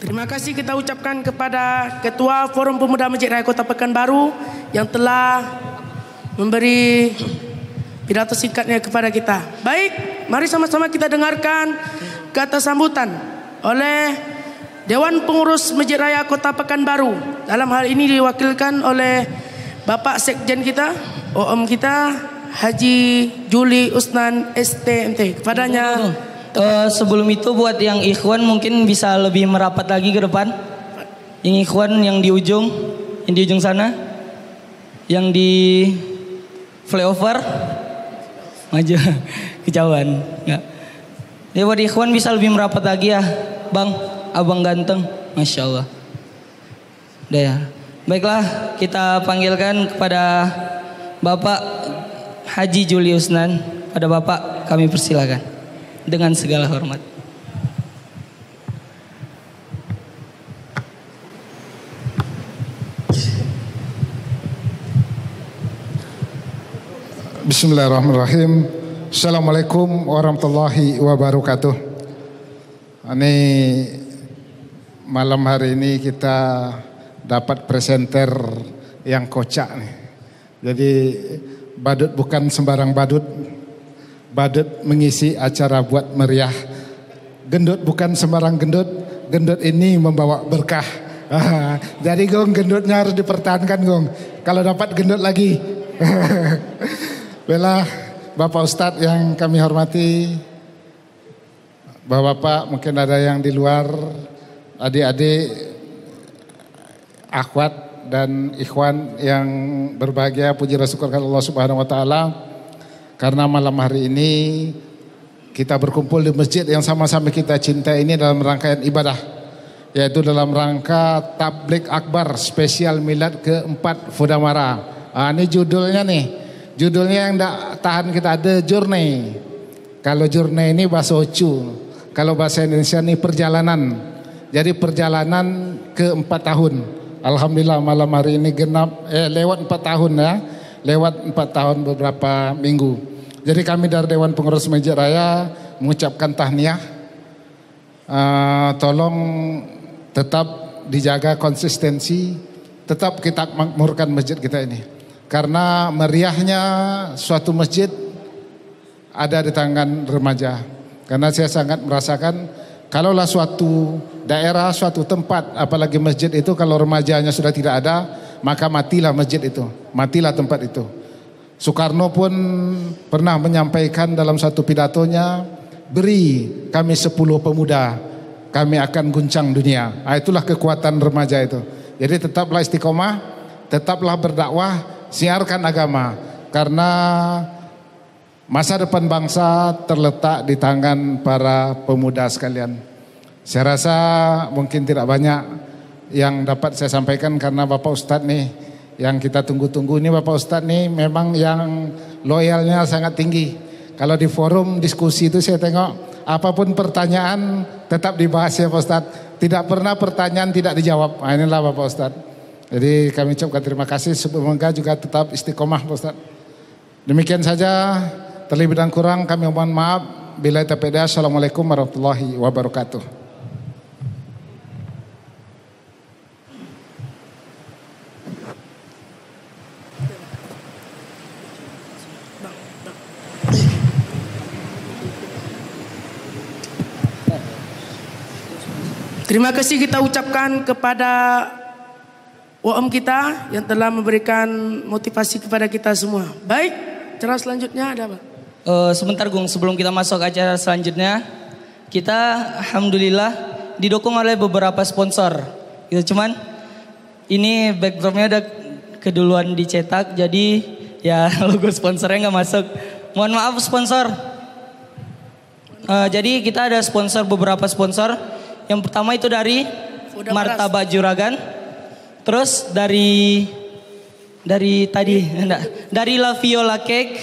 Terima kasih kita ucapkan kepada Ketua Forum Pemuda Masjid Raya Kota Pekanbaru yang telah memberi pidato singkatnya kepada kita. Baik, mari sama-sama kita dengarkan kata sambutan oleh Dewan Pengurus Masjid Raya Kota Pekanbaru. Dalam hal ini diwakilkan oleh Bapak Sekjen kita, OM kita, Haji Juli Usnan STMT. Kepadanya sebelum itu buat yang ikhwan mungkin bisa lebih merapat lagi ke depan. Yang ikhwan yang di ujung sana, yang di flyover maju kejauhan. Enggak. Ya buat ikhwan bisa lebih merapat lagi ya, Bang, Abang ganteng, Masya Allah. Udah ya. Baiklah, kita panggilkan kepada Bapak Haji Juli Usnan. Pada Bapak kami persilakan dengan segala hormat. Bismillahirrahmanirrahim. Assalamualaikum warahmatullahi wabarakatuh. Ini malam hari ini kita dapat presenter yang kocak nih. Jadi badut bukan sembarang badut. Badut mengisi acara buat meriah. Gendut bukan sembarang gendut. Gendut ini membawa berkah. Jadi Gong, gendutnya harus dipertahankan Gong. Kalau dapat gendut lagi. Bella, Bapak Ustadz yang kami hormati, Bapak-bapak mungkin ada yang di luar, adik-adik, akhwat dan ikhwan yang berbahagia, puji dan syukur kepada Allah Subhanahu wa taala. Karena malam hari ini kita berkumpul di masjid yang sama-sama kita cintai ini dalam rangkaian ibadah, yaitu dalam rangka Tabligh Akbar spesial Milad ke-4 Fudamara. Ini judulnya nih. Judulnya yang tak tahan kita ada journey. Kalau journey ini bahasa Ocu, kalau bahasa Indonesia ini perjalanan. Jadi perjalanan ke-4 tahun. Alhamdulillah malam hari ini lewat 4 tahun ya. Lewat 4 tahun beberapa minggu. Jadi kami dari Dewan Pengurus Masjid Raya mengucapkan tahniah. Tolong tetap dijaga konsistensi, tetap kita makmurkan masjid kita ini. Karena meriahnya suatu masjid ada di tangan remaja. Karena saya sangat merasakan kalaulah suatu daerah, suatu tempat, apalagi masjid itu kalau remajanya sudah tidak ada, maka matilah masjid itu, matilah tempat itu. Soekarno pun pernah menyampaikan dalam satu pidatonya, beri kami 10 pemuda, kami akan guncang dunia. Itulah kekuatan remaja itu. Jadi tetaplah istiqomah, tetaplah berdakwah, siarkan agama, karena masa depan bangsa terletak di tangan para pemuda sekalian. Saya rasa mungkin tidak banyak yang dapat saya sampaikan karena Bapak Ustadz nih yang kita tunggu-tunggu ini. Bapak Ustadz nih memang yang loyalnya sangat tinggi. Kalau di forum diskusi itu saya tengok apapun pertanyaan tetap dibahas ya Pak Ustadz. Tidak pernah pertanyaan tidak dijawab. Inilah Bapak Ustadz. Jadi kami ucapkan terima kasih, semoga juga tetap istiqomah Pak Ustadz. Demikian saja, terlebih dan kurang kami mohon maaf. Billahi taufiq. Assalamualaikum warahmatullahi wabarakatuh. terima kasih kita ucapkan kepada OM kita yang telah memberikan motivasi kepada kita semua. Baik, acara selanjutnya ada apa? Sebentar Gung, sebelum kita masuk ke acara selanjutnya, kita alhamdulillah didukung oleh beberapa sponsor. Gitu, cuman ini backdropnya udah keduluan dicetak, jadi ya logo sponsornya nggak masuk. Mohon maaf sponsor. Jadi kita ada beberapa sponsor. Yang pertama itu dari Martabak Juragan. Terus dari La Viola Cake,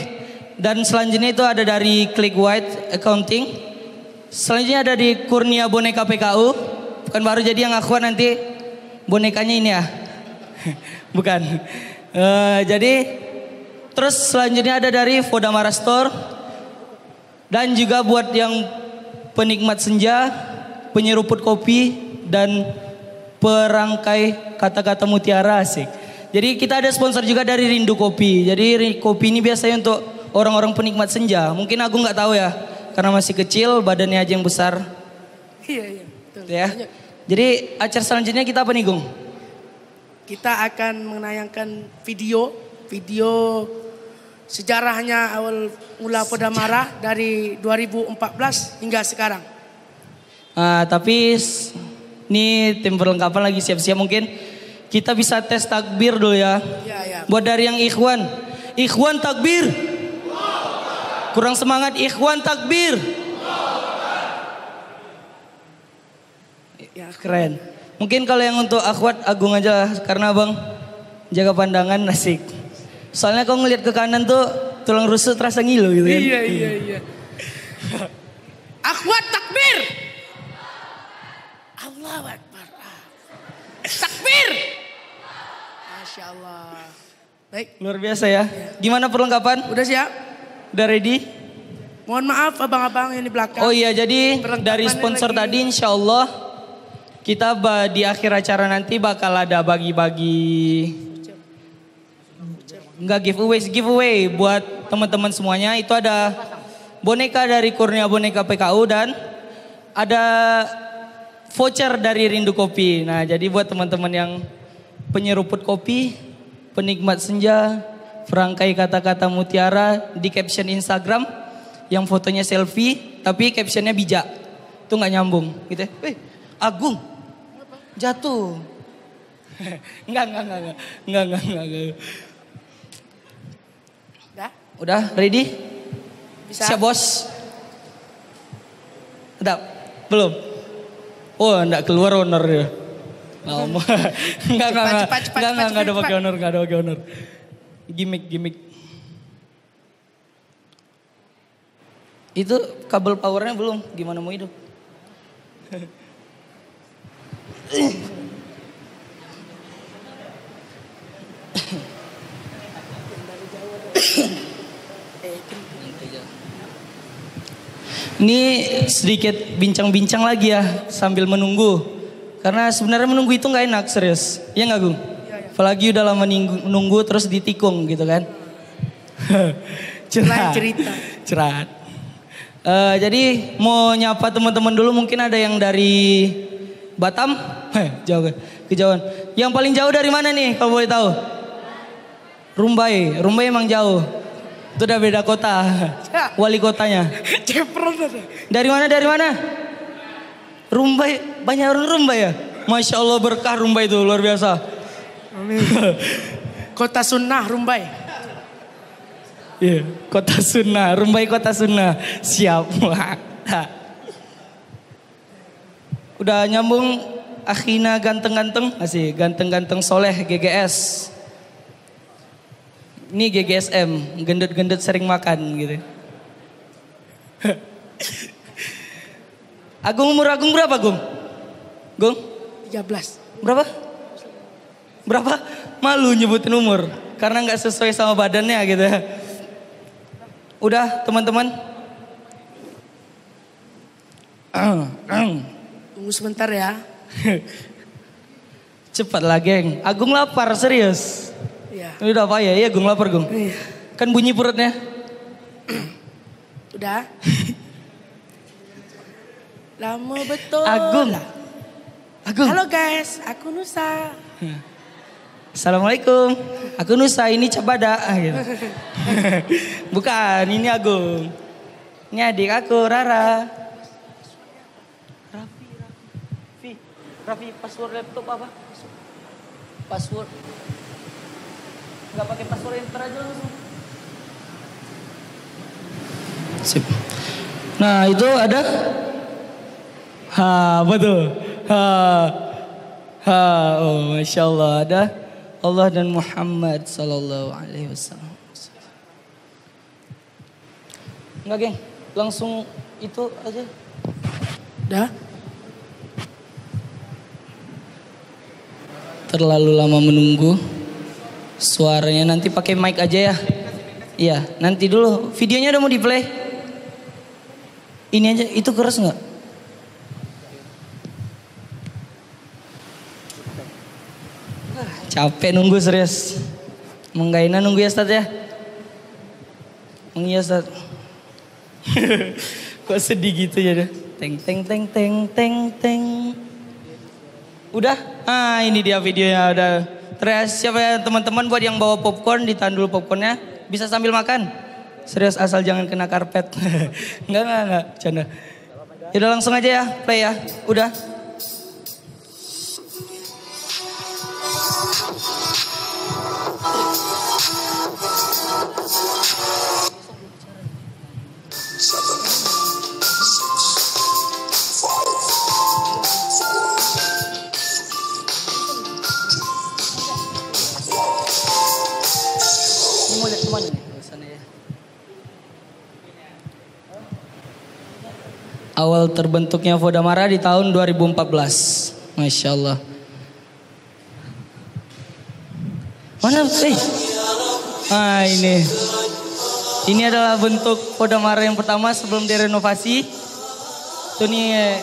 dan selanjutnya itu ada dari Click White Accounting. Selanjutnya ada di Kurnia Boneka PKU. Bukan baru jadi yang aku nanti bonekanya ini ya. Bukan. Jadi terus selanjutnya ada dari Fodamara Store. Dan juga buat yang penikmat senja, penyeruput kopi, dan perangkai kata-kata mutiara, asik. Jadi kita ada sponsor juga dari Rindu Kopi. Jadi kopi ini biasanya untuk orang-orang penikmat senja. Mungkin Agung nggak tahu ya, karena masih kecil, badannya aja yang besar. Iya, betul. Ya. Jadi acara selanjutnya kita apa nih, Gung? Kita akan menayangkan video sejarahnya awal mula Podamara dari 2014 hingga sekarang. Tapi ini tim perlengkapan lagi siap-siap, mungkin kita bisa tes takbir dulu ya. Ya. Buat dari yang ikhwan. Ikhwan takbir. Kurang semangat, ikhwan takbir. Ya, keren. Mungkin kalau yang untuk akhwat Agung aja lah, karena Bang jaga pandangan, asik. Soalnya kau ngeliat ke kanan tuh tulang rusuk terasa ngilu gitu kan. Iya. Akhwat takbir. Allahu Akbar. Takbir. Masya Allah. Baik. Luar biasa ya. Gimana perlengkapan? Udah siap? Udah ready? Mohon maaf abang-abang yang di belakang. Oh iya, jadi Perlengkapan dari sponsor lagi. tadi insya Allah kita di akhir acara nanti bakal ada bagi-bagi, enggak giveaway buat teman-teman semuanya. Itu ada boneka dari Kurnia Boneka PKU dan ada voucher dari Rindu Kopi. Nah, jadi buat teman-teman yang penyeruput kopi, penikmat senja, perangkai kata-kata mutiara, di caption Instagram yang fotonya selfie tapi captionnya bijak. Itu nggak nyambung gitu. Agung jatuh. Enggak. Udah ready? Bisa. Siap bos? Udah? Belum? Oh enggak keluar honor ya. Lama. Enggak ada pakai honor. Gimmick. Itu kabel powernya belum, gimana mau hidup? Ini sedikit bincang-bincang lagi ya sambil menunggu. Karena sebenarnya menunggu itu nggak enak, serius. Iya nggak Gung? Apalagi udah lama menunggu terus ditikung gitu kan. Cerat. Jadi mau nyapa teman-teman dulu, mungkin ada yang dari Batam, jauh kejauhan. Yang paling jauh dari mana nih kalau boleh tahu? Rumbai emang jauh. Itu udah beda kota, wali kotanya. Dari mana? Rumbai, banyak orang Rumbai ya? Masya Allah berkah Rumbai itu luar biasa. Amin. Kota Sunnah Rumbai. Iya, kota Sunnah, Rumbai kota Sunnah. Siap. Udah nyambung akhina ganteng-ganteng, masih ganteng-ganteng soleh GGS. Ini GGSM, gendut-gendut sering makan gitu. Umur Agung berapa Gung? 13. Berapa? Malu nyebutin umur karena nggak sesuai sama badannya gitu. Udah teman-teman. Tunggu sebentar ya. Cepat lah geng. Agung lapar serius. Iya. Udah apa ya? Iya Gung lapar Gung. Iya. Kan bunyi perutnya. Udah. Lama betul. Agung. Halo guys, aku Nusa. Assalamualaikum. Aku Nusa, ini Cabada. Gitu. Bukan, ini Agung. Ini adik aku Rara. Raffi, password laptop apa? Password. Gak pakai password enter aja langsung. Sip. Nah itu ada. Betul. Oh Masya Allah, ada Allah dan Muhammad Sallallahu Alaihi Wasallam. Enggak geng, langsung itu aja. Udah. Terlalu lama menunggu. Suaranya nanti pakai mic aja ya. Iya, nanti dulu. Videonya udah mau di play. Ini aja, itu keras nggak? Capek nunggu serius. Menggaina nunggu ya Ustaz ya. Iya Ustaz. Kok sedih gitu ya deh. Teng teng teng teng teng teng. Udah? Ah ini dia videonya udah. Terus siapa ya teman-teman buat yang bawa popcorn ditahan dulu popcornnya. Bisa sambil makan. Serius asal jangan kena karpet. Enggak. Canda. Yaudah langsung aja ya play ya. Udah. Awal terbentuknya Fodamara di tahun 2014. Masya Allah. Mana sih? Ah ini. Ini adalah bentuk Fodamara yang pertama sebelum direnovasi. Itu nih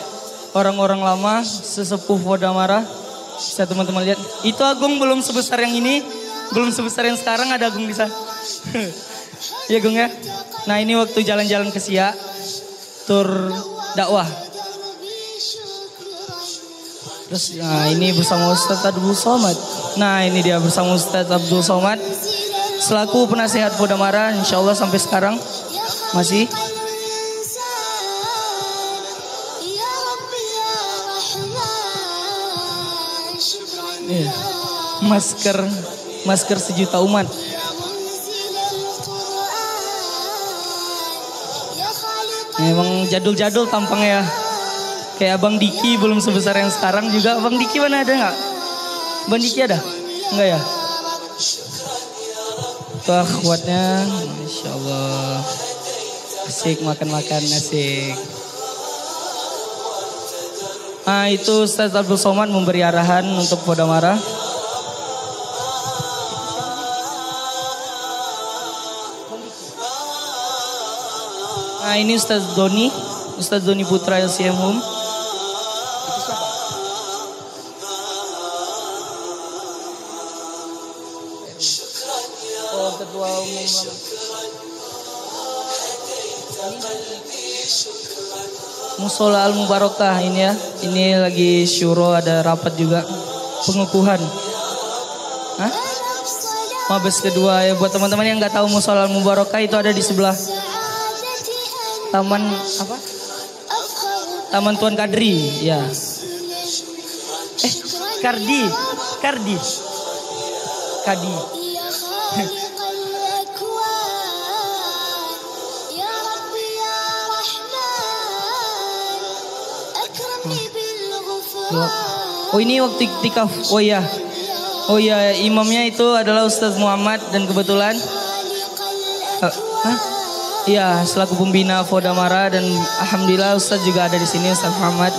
orang-orang lama sesepuh Fodamara. Bisa teman-teman lihat. Itu Agung belum sebesar yang ini. Belum sebesar yang sekarang, ada Agung di sana. Ya Gung ya. Nah ini waktu jalan-jalan ke Siak. Tur dakwah. Terus nah ini bersama Ustadz Abdul Somad. Nah ini dia bersama Ustadz Abdul Somad selaku penasehat Fodamara, insya Allah sampai sekarang masih. Masker sejuta umat. Emang jadul-jadul tampangnya ya. Kayak Abang Diki belum sebesar yang sekarang juga. Abang Diki mana ada nggak? Bang Diki ada? Enggak ya? Tuh akhwatnya. Masya Allah. Asik makan-makan asik. Nah itu Ustadz Abdul Somad memberi arahan untuk Fodamara. Nah ini Ustadz Doni Putra LCM Home. Oh ketua umum. Musola Al Mubarakah ini ya. Ini lagi syuro, ada rapat juga pengukuhan. Hah? Mabes kedua ya, buat teman-teman yang nggak tahu Musola Al Mubarakah itu ada di sebelah Taman apa? Taman Tuan Kadri, ya. Kadi. Oh ini waktu iktikaf. Oh iya, imamnya itu adalah Ustadz Muhammad dan kebetulan. Iya, selaku pembina Fodamara dan alhamdulillah Ustadz juga ada di sini, Ustadz Muhammad.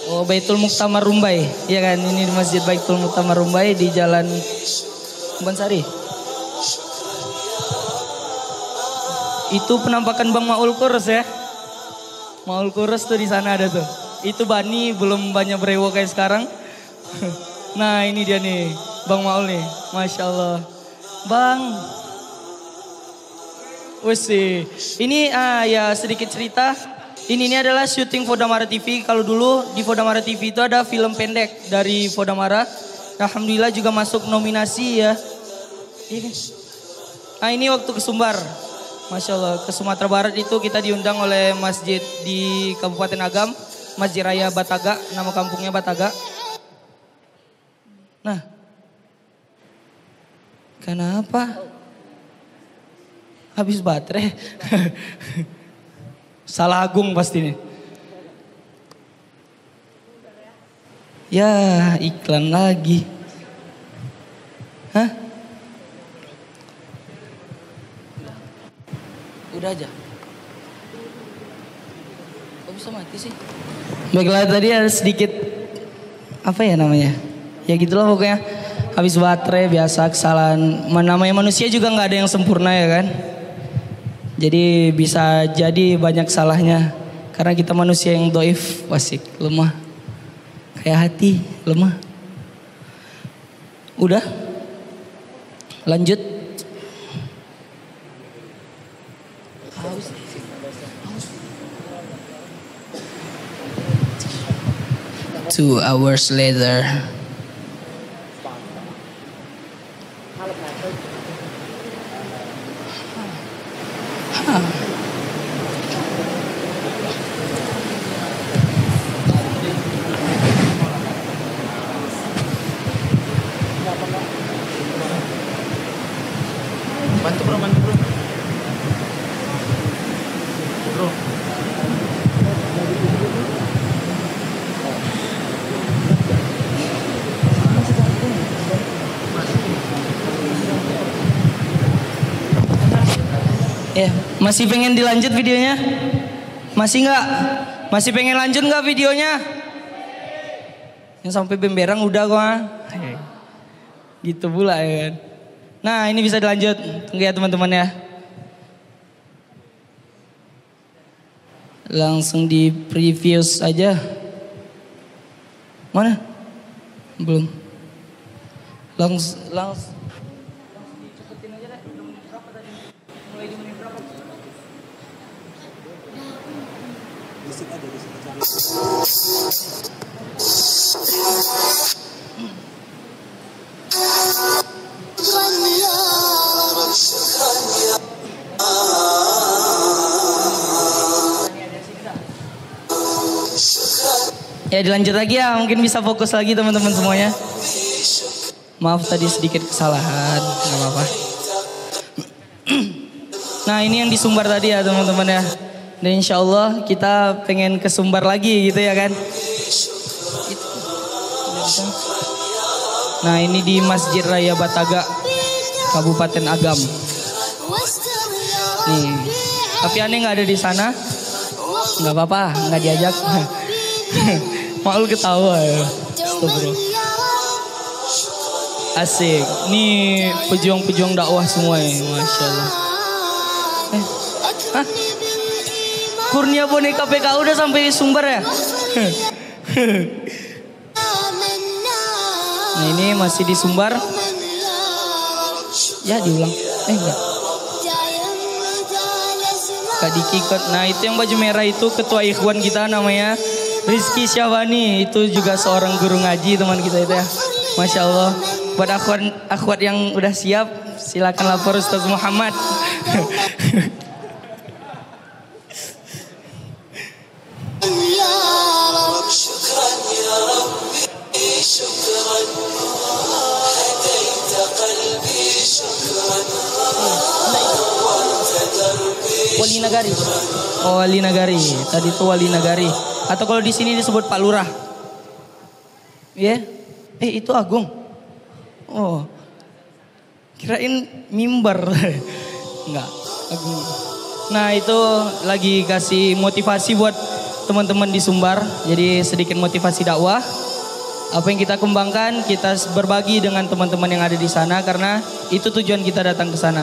Oh, Baitul Muktamar Rumbai. Iya kan, ini di Masjid Baitul Muktamar Rumbai di Jalan Bansari. Itu penampakan Bang Maul Kurus ya. Maul Kurus tuh di sana ada tuh. Itu Bani belum banyak berewo kayak sekarang. Nah ini dia nih Bang Maul nih. Masya Allah. Bang. Wih, ini ya sedikit cerita. Ini adalah syuting Fodamara TV. Kalau dulu di Fodamara TV itu ada film pendek dari Fodamara. Alhamdulillah juga masuk nominasi ya. Nah ini waktu ke Sumbar. Masya Allah, ke Sumatera Barat itu kita diundang oleh masjid di Kabupaten Agam, Masjid Raya Bataga, nama kampungnya Bataga. Nah, kenapa? Habis baterai. Salah Agung pasti nih. Ya, iklan lagi. Hah? Udah aja. Kok bisa mati sih? Baiklah tadi ada sedikit apa ya namanya? Ya gitulah pokoknya. habis baterai biasa kesalahan. Namanya manusia juga nggak ada yang sempurna ya kan. Jadi bisa jadi banyak salahnya karena kita manusia yang doif, wasik, lemah. Kayak hati, lemah. Udah? Lanjut. Two hours later. Bantu bro, bantu bro. Bro. Ya, masih pengen dilanjut videonya? Masih nggak? Masih pengen lanjut nggak videonya? Yang sampai bemberang udah gua. Gitu pula ya kan. Nah ini bisa dilanjut. Tunggu ya teman-teman ya. Langsung di preview aja. Mana? Belum. Langsung. Dicepetin aja deh. Udah menit berapa tadi? Mulai di menit berapa? Ya dilanjut lagi ya, mungkin bisa fokus lagi teman-teman semuanya. Maaf tadi sedikit kesalahan, nggak apa-apa. Nah ini yang di Sumbar tadi ya teman-teman ya. Dan insya Allah kita pengen ke Sumbar lagi gitu ya kan. Nah ini di Masjid Raya Bataga, Kabupaten Agam. Nih, tapi aneh nggak ada di sana. Nggak apa-apa, nggak diajak. Maul ketawa ya. Astagfirullah. Asik. Nih pejuang-pejuang dakwah semua ya, Masya Allah. Hah? Kurnia boneka PKU udah sampai Sumbar ya? Nah ini masih di Sumbar. Ya diulang. Enggak. Kak Diki. Nah itu yang baju merah itu ketua ikhwan kita namanya Rizky Syahwani. Itu juga seorang guru ngaji teman kita itu ya. Masya Allah. Buat akhwat yang udah siap silakan lapor Ustaz Muhammad. Wali Nagari. Oh, Wali Nagari. Tadi itu Wali Nagari. Atau kalau di sini disebut Pak Lurah. Iya? Yeah? Itu Agung. Oh. Kirain mimbar. Enggak, Agung. Nah, itu lagi kasih motivasi buat teman-teman di Sumbar. Jadi sedikit motivasi dakwah. Apa yang kita kembangkan, kita berbagi dengan teman-teman yang ada di sana karena itu tujuan kita datang ke sana.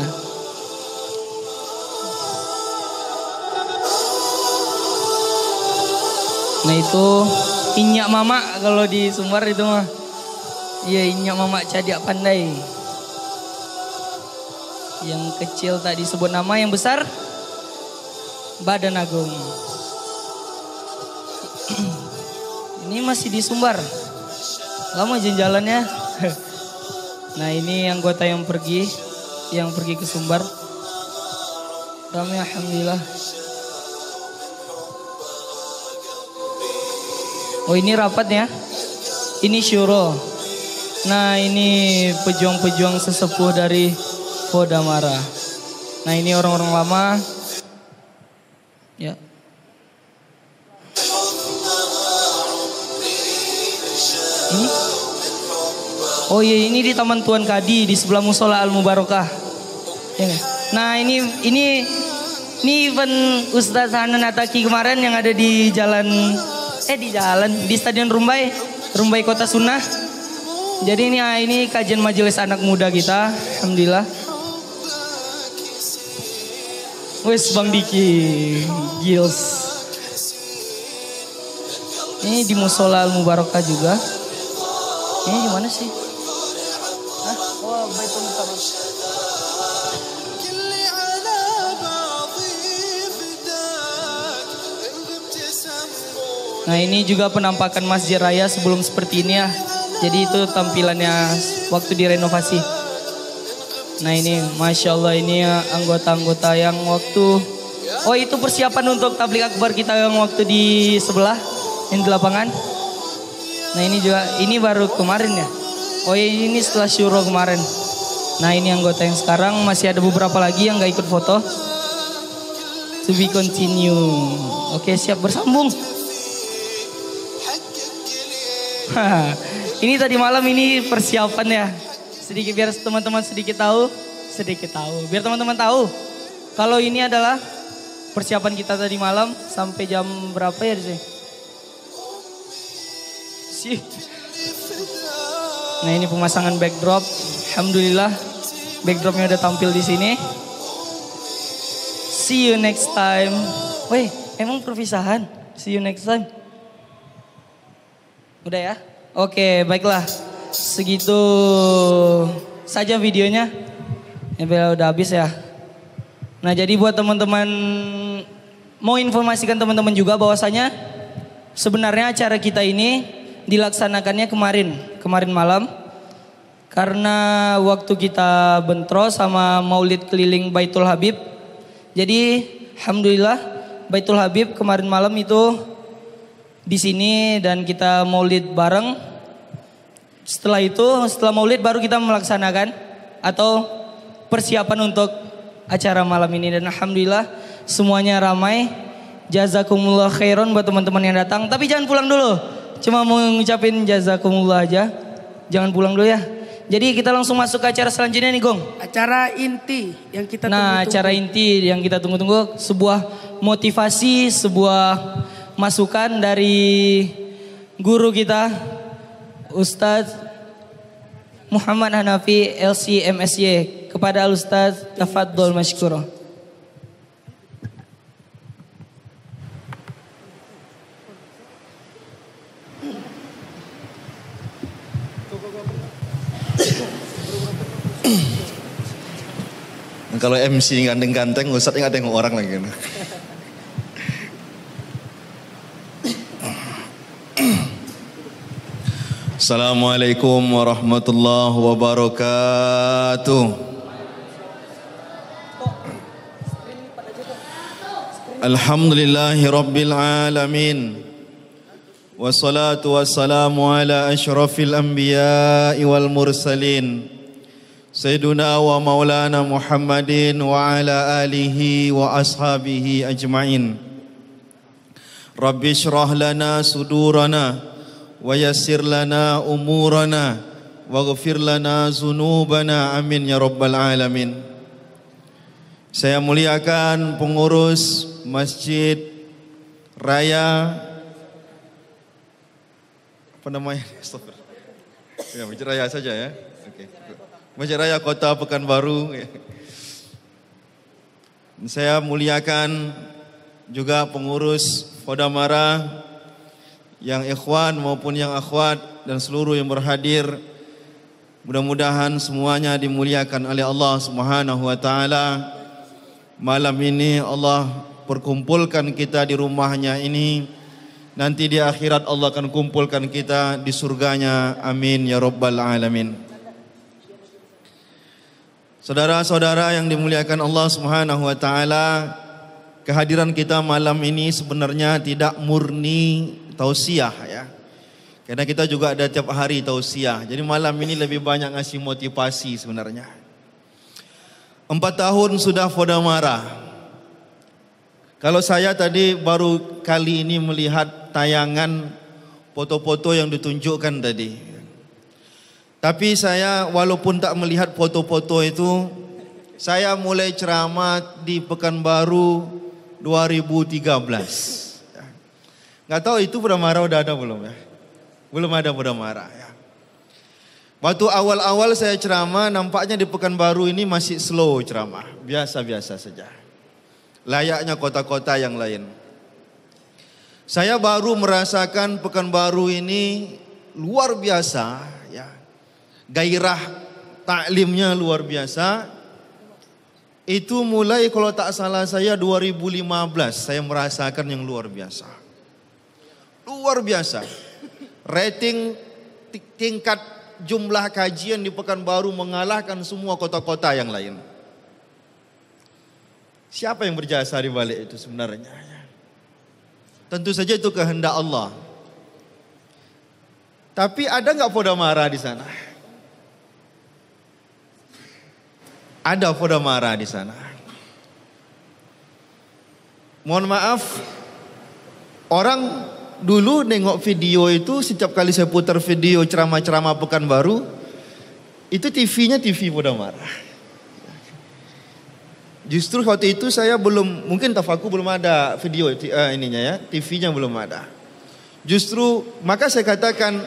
Nah itu Inyak Mama kalau di Sumbar itu mah. Iya Inyak Mama Cadiak Pandai. Yang kecil tak disebut nama, yang besar Badan Agung. Ini masih di Sumbar. Lama jalan-jalannya. Nah ini anggota yang pergi ke Sumbar. Ramai alhamdulillah. Oh ini rapatnya, ini syuro. Nah ini pejuang-pejuang sesepuh dari Podamara. Nah ini orang-orang lama. Ya. Ini? Oh iya ini di Taman Tuan Kadi di sebelah Musola Al Mubarakah. Ya, nah ini event Ustaz Hanan Ataki kemarin yang ada di jalan. Di Stadion Rumbai Kota Sunnah. Jadi ini kajian majelis anak muda kita, alhamdulillah. Wes Bang Diki, Gils. Ini di Musola Al Mubarakah juga. Ini di mana sih? Hah? Oh, Baitul Mukarram. Nah ini juga penampakan Masjid Raya sebelum seperti ini ya. Jadi itu tampilannya waktu direnovasi. Nah ini Masya Allah ini anggota-anggota yang waktu. Oh itu persiapan untuk tabligh akbar kita yang waktu di sebelah. Yang di lapangan. Nah ini juga, ini baru kemarin ya. Oh ini setelah syuro kemarin. Nah ini anggota yang sekarang, masih ada beberapa lagi yang gak ikut foto. To be continue. Oke siap bersambung. Ini tadi malam ini persiapan ya. Sedikit biar teman-teman sedikit tahu. Biar teman-teman tahu. Kalau ini adalah persiapan kita tadi malam sampai jam berapa ya di sini? Nah ini pemasangan backdrop, alhamdulillah backdropnya udah tampil di sini. See you next time. Weh, emang perpisahan? See you next time. Udah ya? Oke, baiklah. Segitu saja videonya. Ya udah habis ya. Nah jadi buat teman-teman, mau informasikan teman-teman juga bahwasanya sebenarnya acara kita ini dilaksanakannya kemarin malam. Karena waktu kita bentrok sama maulid keliling Baitul Habib. Jadi alhamdulillah Baitul Habib kemarin malam itu di sini dan kita maulid bareng. Setelah maulid baru kita melaksanakan atau persiapan untuk acara malam ini. Dan alhamdulillah semuanya ramai. Jazakumullah khairan buat teman-teman yang datang. Tapi jangan pulang dulu. Cuma mau ngucapin jazakumullah aja. Jangan pulang dulu ya. Jadi kita langsung masuk ke acara selanjutnya nih Gong. Acara inti yang kita tunggu-tunggu. Nah acara inti yang kita tunggu-tunggu. Sebuah motivasi, sebuah masukan dari guru kita. Ustadz Muhammad Hanafi LC MSY. Kepada Al-Ustadz Tafadhol Mashkuro. Kalau MC ganteng-ganteng, Ustadz nggak tengok orang lagi. Assalamualaikum warahmatullahi wabarakatuh. Alhamdulillahi rabbil alamin. Wassalatu wassalamu ala ashrafil anbiya'i wal mursalin. Sayyiduna wa maulana Muhammadin wa ala alihi wa ashabihi ajma'in. Rabbi syrah lana sudurana wa yassir lana umurana waghfir lana zunubana amin ya rabbal alamin. Saya muliakan pengurus Masjid Raya apa namanya? Ya, Masjid Raya saja ya. Oke. Masjid Raya Kota Pekanbaru. Saya muliakan juga pengurus Kodamara yang ikhwan maupun yang akhwat dan seluruh yang berhadir. Mudah-mudahan semuanya dimuliakan oleh Allah Subhanahu wa taala. Malam ini Allah perkumpulkan kita di rumahnya ini. Nanti di akhirat Allah akan kumpulkan kita di surganya. Amin ya rabbal alamin. Saudara-saudara yang dimuliakan Allah Subhanahu wa taala, kehadiran kita malam ini sebenarnya tidak murni tausiah ya. Karena kita juga ada tiap hari tausiah. Jadi malam ini lebih banyak ngasih motivasi sebenarnya. 4 tahun sudah Fodamara. Kalau saya tadi baru kali ini melihat tayangan foto-foto yang ditunjukkan tadi. Tapi saya walaupun tak melihat foto-foto itu, saya mulai ceramah di Pekanbaru 2013. Nggak tahu itu Fodamara udah ada belum ya? Belum ada Fodamara ya. Waktu awal-awal saya ceramah, nampaknya di Pekanbaru ini masih slow ceramah. Biasa-biasa saja. Layaknya kota-kota yang lain. Saya baru merasakan Pekanbaru ini luar biasa. Ya. Gairah taklimnya luar biasa. Itu mulai kalau tak salah saya 2015 saya merasakan yang luar biasa. Luar biasa. Rating tingkat jumlah kajian di Pekanbaru mengalahkan semua kota-kota yang lain. Siapa yang berjasa di balik itu sebenarnya? Tentu saja itu kehendak Allah. Tapi ada nggak Podamara di sana? Ada Podamara di sana. Mohon maaf, orang dulu nengok video itu, setiap kali saya putar video ceramah-ceramah Pekanbaru, itu TV-nya TV Podamara. Justru waktu itu saya belum, mungkin tafaku belum ada video ininya ya, TV-nya belum ada. Justru maka saya katakan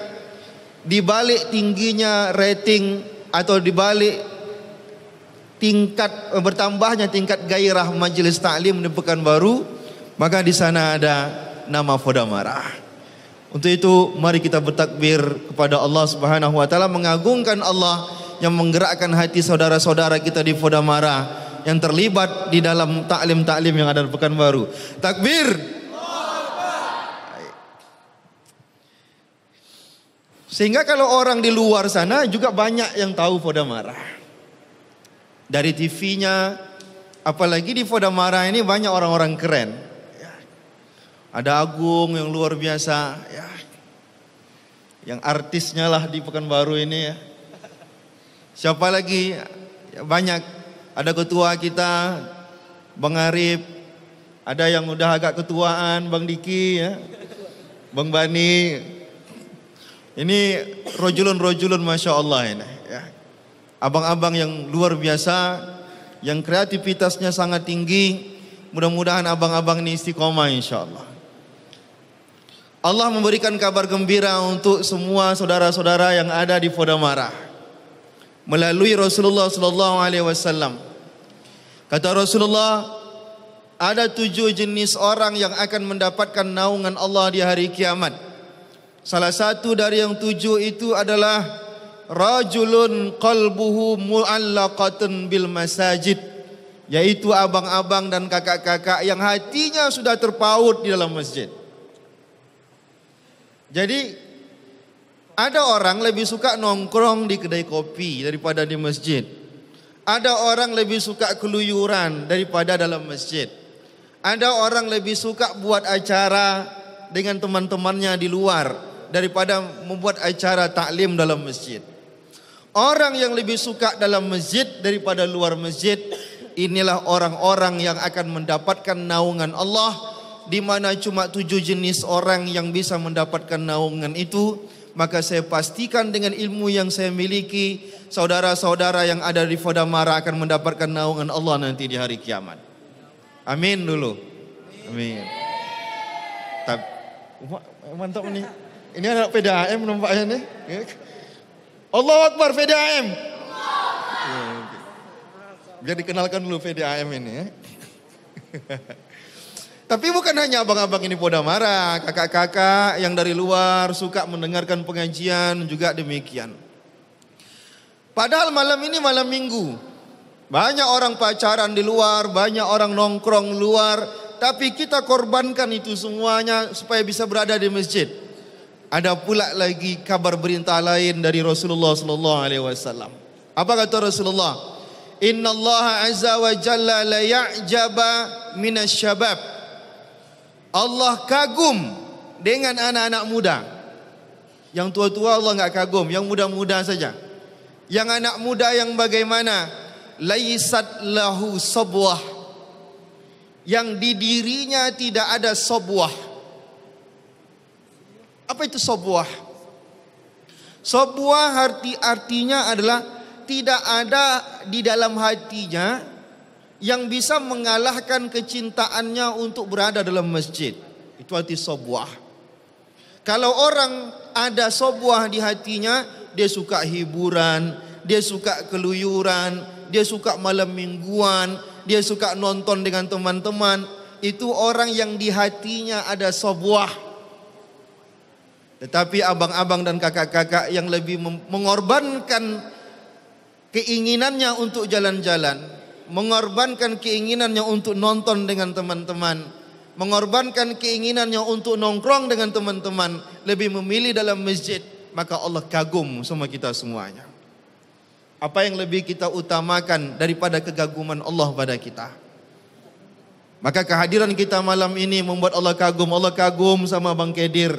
di balik tingginya rating atau di balik tingkat bertambahnya tingkat gairah majelis taklim di Pekanbaru, maka di sana ada nama Podamara. Untuk itu mari kita bertakbir kepada Allah Subhanahu wa taala, mengagungkan Allah yang menggerakkan hati saudara-saudara kita di Podamara yang terlibat di dalam taklim-taklim yang ada di Pekanbaru. Takbir. Sehingga kalau orang di luar sana juga banyak yang tahu Podamara. Dari TV-nya, apalagi di Podamara ini banyak orang-orang keren. Ada Agung yang luar biasa, ya. Yang artisnya lah di Pekanbaru ini ya. Siapa lagi? Ya, banyak. Ada ketua kita, Bang Arif. Ada yang udah agak ketuaan, Bang Diki ya. Bang Bani. Ini rojulun-rojulun Masya Allah ini ya. Abang-abang yang luar biasa, yang kreativitasnya sangat tinggi. Mudah-mudahan abang-abang ini istiqomah insya Allah. Allah memberikan kabar gembira untuk semua saudara-saudara yang ada di Podamara melalui Rasulullah sallallahu alaihi wasallam. Kata Rasulullah, ada 7 jenis orang yang akan mendapatkan naungan Allah di hari kiamat. Salah satu dari yang 7 itu adalah rajulun qalbuhu mu'allaqatun bil masajid, yaitu abang-abang dan kakak-kakak yang hatinya sudah terpaut di dalam masjid. Jadi ada orang lebih suka nongkrong di kedai kopi daripada di masjid. Ada orang lebih suka keluyuran daripada dalam masjid. Ada orang lebih suka buat acara dengan teman-temannya di luar daripada membuat acara taklim dalam masjid. Orang yang lebih suka dalam masjid daripada luar masjid, inilah orang-orang yang akan mendapatkan naungan Allah, di mana cuma 7 jenis orang yang bisa mendapatkan naungan itu. Maka saya pastikan dengan ilmu yang saya miliki, saudara-saudara yang ada di Podamara akan mendapatkan naungan Allah nanti di hari kiamat. Amin dulu. Amin. Mantap nih. Ini anak PDAM nampaknya nih. Allahu Akbar PDAM. Biar dikenalkan dulu PDAM ini ya. Tapi bukan hanya abang-abang ini Podamara, kakak-kakak yang dari luar suka mendengarkan pengajian juga demikian. Padahal malam ini malam minggu. Banyak orang pacaran di luar, banyak orang nongkrong luar, tapi kita korbankan itu semuanya supaya bisa berada di masjid. Ada pula lagi kabar berita lain dari Rasulullah sallallahu alaihi wasallam. Apa kata Rasulullah? Innallaha azza wa jalla la ya'jaba minasy syabab. Allah kagum dengan anak-anak muda. Yang tua-tua Allah enggak kagum, yang muda-muda saja. Yang anak muda yang bagaimana? Laisat lahu sabwah. Yang di dirinya tidak ada sabwah. Apa itu sabwah? Sabwah artinya adalah tidak ada di dalam hatinya yang bisa mengalahkan kecintaannya untuk berada dalam masjid. Itu arti sabwah. Kalau orang ada sabwah di hatinya, dia suka hiburan, dia suka keluyuran, dia suka malam mingguan, dia suka nonton dengan teman-teman. Itu orang yang di hatinya ada sabwah. Tetapi abang-abang dan kakak-kakak yang lebih mengorbankan keinginannya untuk jalan-jalan, mengorbankan keinginannya untuk nonton dengan teman-teman, mengorbankan keinginannya untuk nongkrong dengan teman-teman, lebih memilih dalam masjid, maka Allah kagum sama kita semuanya. Apa yang lebih kita utamakan daripada kegaguman Allah pada kita? Maka kehadiran kita malam ini membuat Allah kagum. Allah kagum sama Bang Kedir,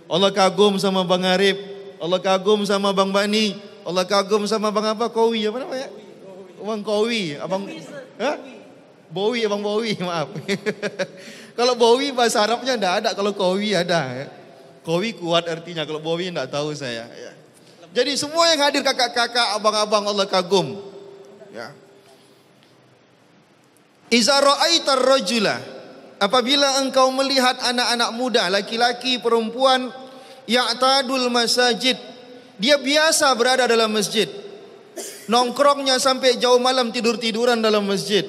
Allah kagum sama Bang Arif, Allah kagum sama Bang Bani, Allah kagum sama Bang apa? Kowi apa namanya? Bang Kowi, Abang Bowi, Abang Bowi, maaf. Kalau Bowi bahasa Arabnya enggak ada, kalau Kowi ada. Kowi kuat artinya, kalau Bowi enggak tahu saya. Jadi semua yang hadir kakak-kakak, abang-abang, Allah kagum. Ya. Iza ra'aitar rajula, apabila engkau melihat anak-anak muda, laki-laki, perempuan, ya'tadul masajid, dia biasa berada dalam masjid. Nongkrongnya sampai jauh malam, tidur-tiduran dalam masjid.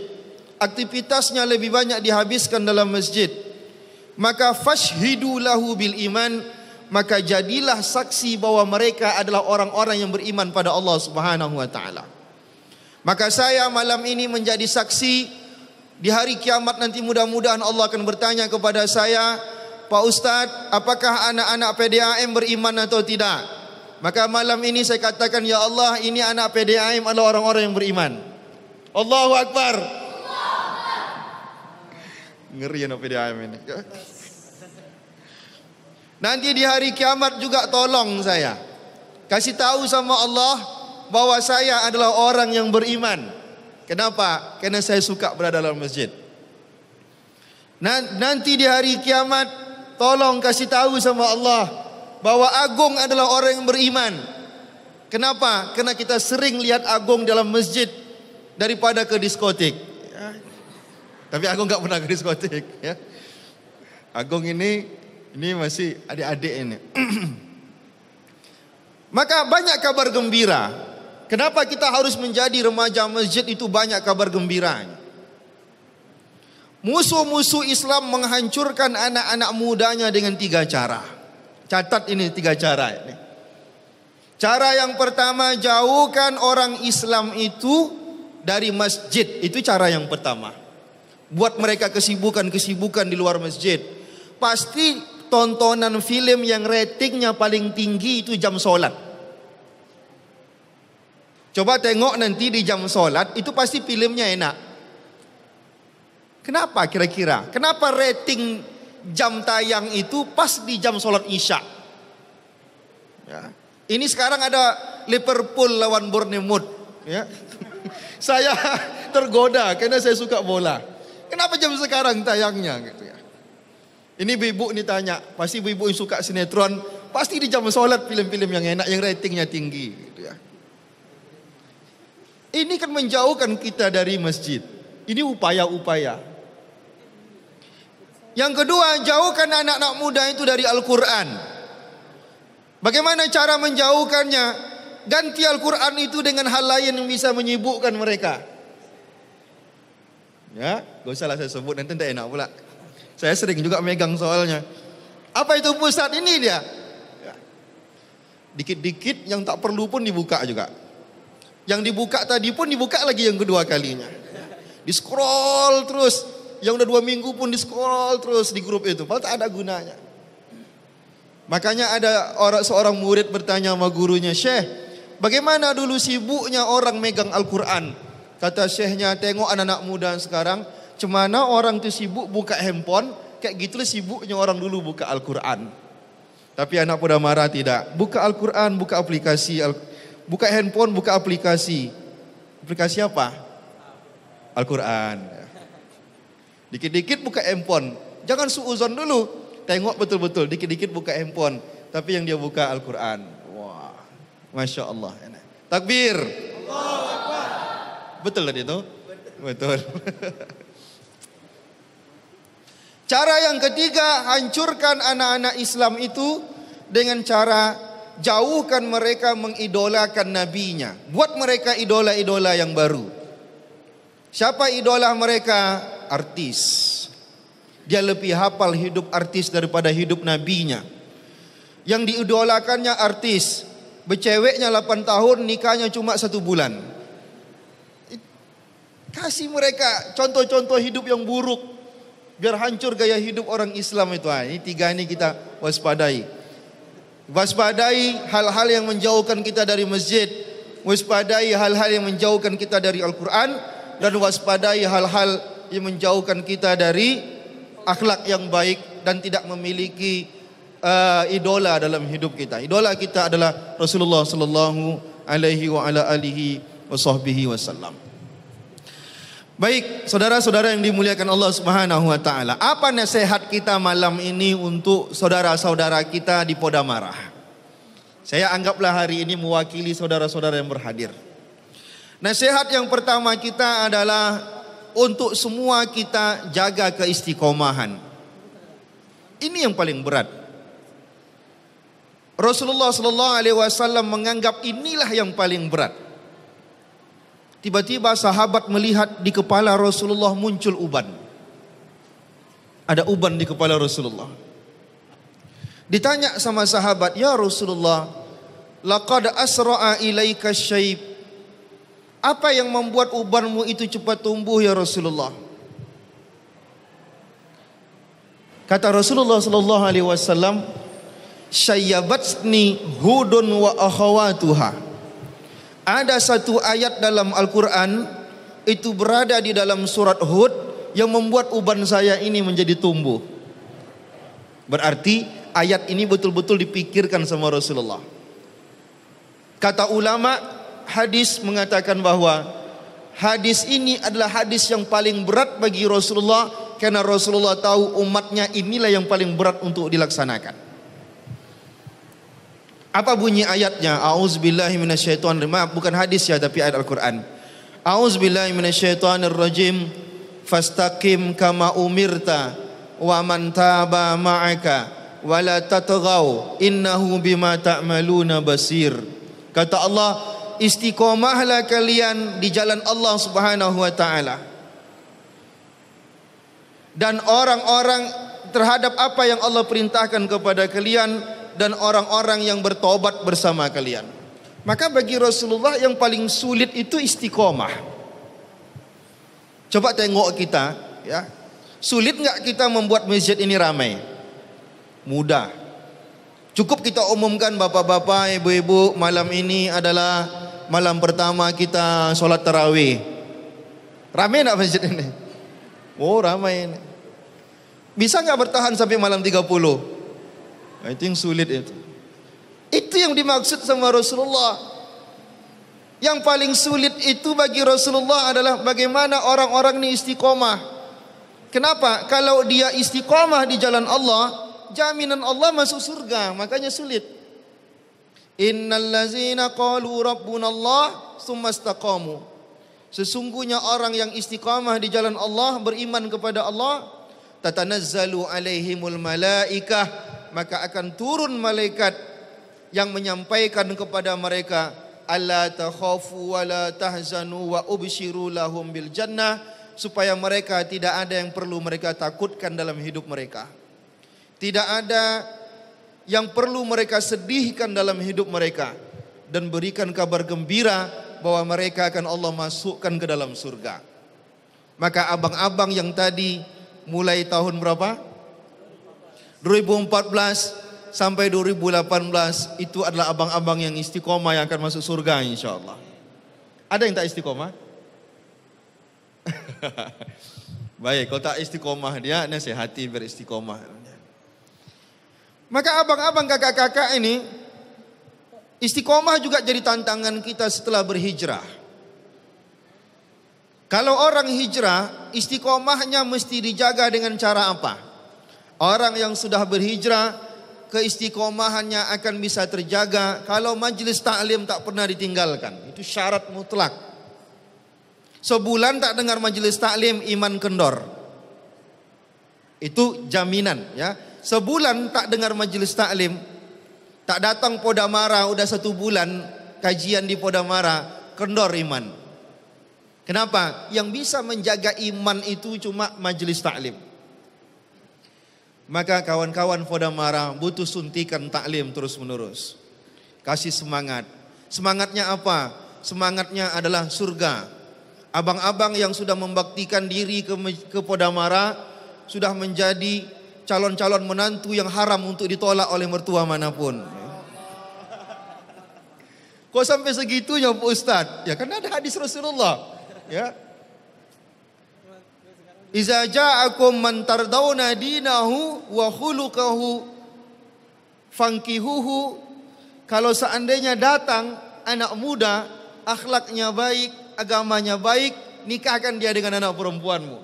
Aktivitasnya lebih banyak dihabiskan dalam masjid. Maka fashhidu lahu bil iman, maka jadilah saksi bahwa mereka adalah orang-orang yang beriman pada Allah Subhanahu wa taala. Maka saya malam ini menjadi saksi. Di hari kiamat nanti mudah-mudahan Allah akan bertanya kepada saya, Pak Ustadz, apakah anak-anak PDAM beriman atau tidak? Maka malam ini saya katakan, ya Allah, ini anak PDAM adalah orang-orang yang beriman. Allahu Akbar. Ngeri anak PDAM ini. Nanti di hari kiamat juga tolong saya, kasih tahu sama Allah bahwa saya adalah orang yang beriman. Kenapa? Karena saya suka berada dalam masjid. Nanti di hari kiamat tolong kasih tahu sama Allah bahwa Agung adalah orang yang beriman. Kenapa? Karena kita sering lihat Agung dalam masjid daripada ke diskotik. Ya. Tapi Agung gak pernah ke diskotik. Ya. Agung ini masih adik-adik ini. Maka banyak kabar gembira. Kenapa kita harus menjadi remaja masjid itu banyak kabar gembira. Musuh-musuh Islam menghancurkan anak-anak mudanya dengan 3 cara. Catat ini 3 cara ini. Cara yang pertama, jauhkan orang Islam itu dari masjid. Itu cara yang pertama. Buat mereka kesibukan-kesibukan di luar masjid. Pasti tontonan film yang ratingnya paling tinggi itu jam sholat. Coba tengok nanti di jam sholat, itu pasti filmnya enak. Kenapa kira-kira? Kenapa rating jam tayang itu pas di jam sholat isya? Ya. Ini sekarang ada Liverpool lawan Bournemouth. Ya. Saya tergoda karena saya suka bola. Kenapa jam sekarang tayangnya? Gitu ya. Ini ibu ini tanya, pasti ibu yang suka sinetron, pasti di jam sholat film-film yang enak, yang ratingnya tinggi. Gitu ya. Ini kan menjauhkan kita dari masjid. Ini upaya-upaya. Yang kedua, jauhkan anak-anak muda itu dari Al-Quran. Bagaimana cara menjauhkannya? Ganti Al-Quran itu dengan hal lain yang bisa menyibukkan mereka. Ya, gak usah lah saya sebut, nanti tidak enak pula. Saya sering juga megang soalnya. Apa itu pusat ini dia? Ya. Dikit-dikit yang tak perlu pun dibuka juga. Yang dibuka tadi pun dibuka lagi yang kedua kalinya. Di scroll terus. Yang udah 2 minggu pun di scroll terus di grup itu. Padahal tak ada gunanya. Makanya ada seorang murid bertanya sama gurunya, Syekh, bagaimana dulu sibuknya orang megang Al-Quran? Kata syekhnya, tengok anak-anak muda sekarang, cemana orang itu sibuk buka handphone, kayak gitulah sibuknya orang dulu buka Al-Quran. Tapi anak muda marah tidak. Buka Al-Quran, buka aplikasi buka handphone, buka aplikasi. Aplikasi apa? Al-Quran. Dikit-dikit buka handphone. Jangan suuzon dulu. Tengok betul-betul. Dikit-dikit buka handphone. Tapi yang dia buka Al-Quran. Wah. Masya Allah. Takbir. Allahu Akbar. Betul tadi itu? Betul. Cara yang ketiga, hancurkan anak-anak Islam itu dengan cara jauhkan mereka mengidolakan nabinya. Buat mereka idola-idola yang baru. Siapa idola mereka? Artis. Dia lebih hafal hidup artis daripada hidup nabinya. Yang diidolakannya artis. Berceweknya 8 tahun, nikahnya cuma 1 bulan. Kasih mereka contoh-contoh hidup yang buruk. Biar hancur gaya hidup orang Islam itu. Ini 3 ini kita waspadai. Waspadai hal-hal yang menjauhkan kita dari masjid. Waspadai hal-hal yang menjauhkan kita dari Al-Quran. Dan waspadai hal-hal yang menjauhkan kita dari akhlak yang baik dan tidak memiliki idola dalam hidup kita. Idola kita adalah Rasulullah sallallahu alaihi wa ala alihi wasallam. Baik, saudara-saudara yang dimuliakan Allah Subhanahu wa taala. Apa nasihat kita malam ini untuk saudara-saudara kita di Podamarah? Saya anggaplah hari ini mewakili saudara-saudara yang berhadir. Nasihat yang pertama kita adalah untuk semua kita jaga keistiqomahan. Ini yang paling berat. Rasulullah sallallahu alaihi wasallam menganggap inilah yang paling berat. Tiba-tiba sahabat melihat di kepala Rasulullah muncul uban. Ada uban di kepala Rasulullah. Ditanya sama sahabat, "Ya Rasulullah, laqad asra'a ilaika syayb." Apa yang membuat ubanmu itu cepat tumbuh ya Rasulullah? Kata Rasulullah sallallahu alaihi wasallam, "Syayyabatni Hudun wa akhawatuha." Ada satu ayat dalam Al-Quran itu berada di dalam surat Hud yang membuat uban saya ini menjadi tumbuh. Berarti ayat ini betul-betul dipikirkan sama Rasulullah. Kata ulama hadis mengatakan bahwa hadis ini adalah hadis yang paling berat bagi Rasulullah karena Rasulullah tahu umatnya inilah yang paling berat untuk dilaksanakan. Apa bunyi ayatnya? A'udzubillahi minasyaitonir rajim. Bukan hadis ya, tapi ayat Al-Quran. A'udzubillahi minasyaitonir rajim. Fastaqim kama umirta wa man taba ma'aka wa la tatghaw innahu bima ta'maluna basir. Kata Allah, istiqomahlah kalian di jalan Allah Subhanahu wa taala. Dan orang-orang terhadap apa yang Allah perintahkan kepada kalian dan orang-orang yang bertobat bersama kalian. Maka bagi Rasulullah yang paling sulit itu istiqomah. Coba tengok kita, ya. Sulit enggak kita membuat masjid ini ramai? Mudah. Cukup kita umumkan bapak-bapak, ibu-ibu, malam ini adalah malam pertama kita sholat tarawih. Ramai enggak masjid ini? Oh, ramai ini. Bisa enggak bertahan sampai malam 30? Itu yang sulit itu. Itu yang dimaksud sama Rasulullah. Yang paling sulit itu bagi Rasulullah adalah bagaimana orang-orang ini istiqomah. Kenapa? Kalau dia istiqomah di jalan Allah, jaminan Allah masuk surga. Makanya sulit. Innal ladzina qalu rabbunallah tsumma istaqamu. Sesungguhnya orang yang istiqamah di jalan Allah, beriman kepada Allah, tatanazzalu alaihimul malaikah, maka akan turun malaikat yang menyampaikan kepada mereka, alla takhafu wa la tahzanu wa ubshiru lahum bil jannah, supaya mereka tidak ada yang perlu mereka takutkan dalam hidup mereka. Tidak ada yang perlu mereka sedihkan dalam hidup mereka, dan berikan kabar gembira bahwa mereka akan Allah masukkan ke dalam surga. Maka abang-abang yang tadi mulai tahun berapa? 2014 sampai 2018 itu adalah abang-abang yang istiqomah yang akan masuk surga insyaallah. Ada yang tak istiqomah? Baik, kalau tak istiqomah dia nasihati beristiqomah. Maka abang-abang kakak-kakak ini istiqomah juga jadi tantangan kita setelah berhijrah. Kalau orang hijrah, istiqomahnya mesti dijaga dengan cara apa? Orang yang sudah berhijrah, keistiqomahannya akan bisa terjaga kalau majlis taklim tak pernah ditinggalkan. Itu syarat mutlak. Sebulan tak dengar majlis taklim, iman kendor. Itu jaminan, ya. Sebulan tak dengar majlis taklim, Tak datang Podamara udah 1 bulan kajian di Podamara, kendor iman. Kenapa? Yang bisa menjaga iman itu cuma majelis taklim. Maka kawan-kawan Podamara butuh suntikan taklim terus menerus. Kasih semangat. Semangatnya apa? Semangatnya adalah surga. Abang-abang yang sudah membaktikan diri ke Podamara sudah menjadi calon-calon menantu yang haram untuk ditolak oleh mertua manapun. Kok sampai segitunya Pak Ustadz? Ya kan ada hadis Rasulullah. Ya. Iza ja'akum man tardawna dinahu wa khuluquhu fankihuhu. Kalau seandainya datang anak muda, akhlaknya baik, agamanya baik, nikahkan dia dengan anak perempuanmu.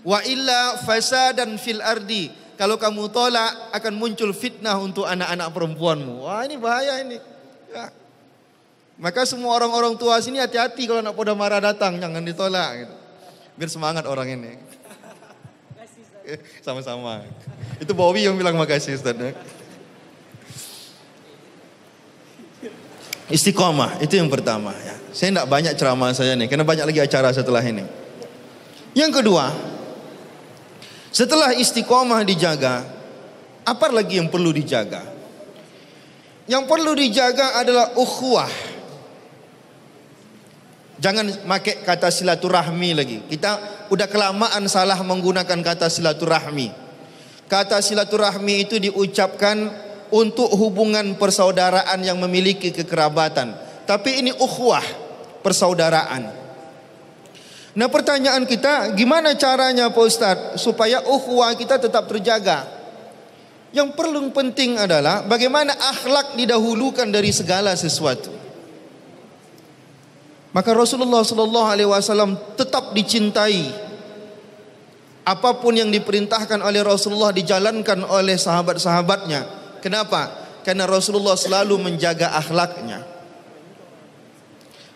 Wa illa fasadan fil ardi. Kalau kamu tolak akan muncul fitnah untuk anak-anak perempuanmu. Wah, ini bahaya ini. Ya. Maka semua orang-orang tua sini hati-hati kalau anak Podamara datang, jangan ditolak gitu. Biar semangat orang ini. Sama-sama. Itu Bowi yang bilang makasih Ustaz. Istiqomah itu yang pertama ya. Saya tidak banyak ceramah saya nih, karena banyak lagi acara setelah ini. Yang kedua, setelah istiqomah dijaga, apa lagi yang perlu dijaga? Yang perlu dijaga adalah ukhuwah. Jangan pakai kata silaturahmi lagi. Kita udah kelamaan salah menggunakan kata silaturahmi. Kata silaturahmi itu diucapkan untuk hubungan persaudaraan yang memiliki kekerabatan. Tapi ini ukhuwah, persaudaraan. Nah, pertanyaan kita, gimana caranya Pak Ustadz supaya ukhuwah kita tetap terjaga? Yang perlu penting adalah bagaimana akhlak didahulukan dari segala sesuatu. Maka Rasulullah SAW tetap dicintai. Apapun yang diperintahkan oleh Rasulullah dijalankan oleh sahabat-sahabatnya. Kenapa? Karena Rasulullah selalu menjaga akhlaknya.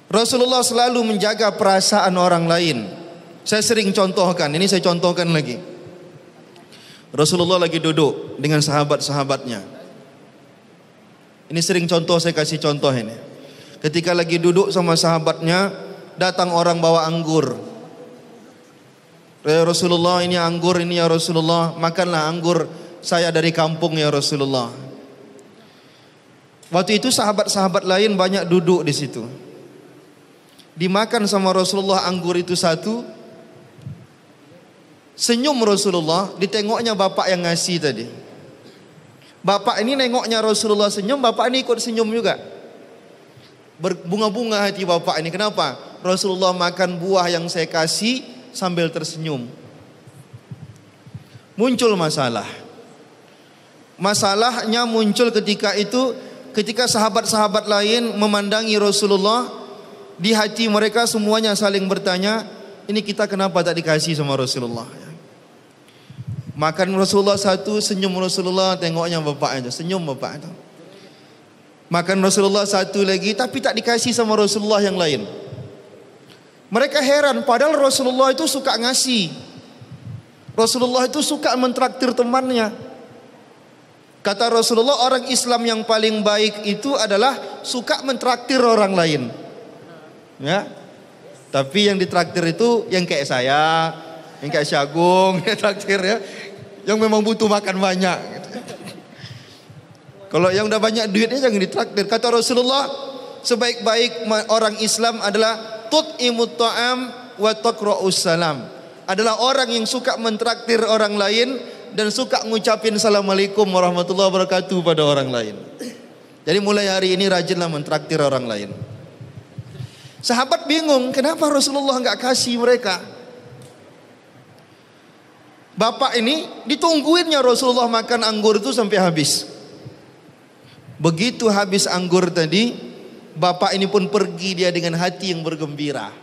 Rasulullah selalu menjaga perasaan orang lain. Saya sering contohkan, ini saya contohkan lagi. Rasulullah lagi duduk dengan sahabat-sahabatnya. Ini sering contoh, saya kasih contoh ini. Ketika lagi duduk sama sahabatnya, datang orang bawa anggur. Ya Rasulullah, ini anggur ini ya Rasulullah, makanlah anggur saya dari kampung ya Rasulullah. Waktu itu sahabat-sahabat lain banyak duduk di situ. Dimakan sama Rasulullah anggur itu satu. Senyum Rasulullah, ditengoknya bapak yang ngasih tadi. Bapak ini nengoknya Rasulullah senyum, bapak ini ikut senyum juga. Berbunga-bunga hati bapak ini. Kenapa? Rasulullah makan buah yang saya kasih sambil tersenyum. Muncul masalah. Masalahnya muncul ketika itu, ketika sahabat-sahabat lain memandangi Rasulullah, di hati mereka semuanya saling bertanya, ini kita kenapa tak dikasih sama Rasulullah? Makan Rasulullah satu, senyum Rasulullah, tengoknya bapak itu, senyum bapak itu. Makan Rasulullah satu lagi, tapi tak dikasih sama Rasulullah yang lain. Mereka heran, padahal Rasulullah itu suka ngasih. Rasulullah itu suka mentraktir temannya. Kata Rasulullah, orang Islam yang paling baik itu adalah suka mentraktir orang lain. Ya, tapi yang ditraktir itu yang kayak saya, yang kayak Syagung, ya traktir ya, yang memang butuh makan banyak. Kalau yang udah banyak duitnya jangan ditraktir. Kata Rasulullah, sebaik-baik orang Islam adalah tut'imut ta'am wa taqra'us salam. Adalah orang yang suka mentraktir orang lain dan suka ngucapin assalamualaikum warahmatullahi wabarakatuh pada orang lain. Jadi mulai hari ini rajinlah mentraktir orang lain. Sahabat bingung, kenapa Rasulullah enggak kasih mereka? Bapak ini ditungguinnya Rasulullah makan anggur itu sampai habis. Begitu habis anggur tadi, bapak ini pun pergi dia dengan hati yang bergembira.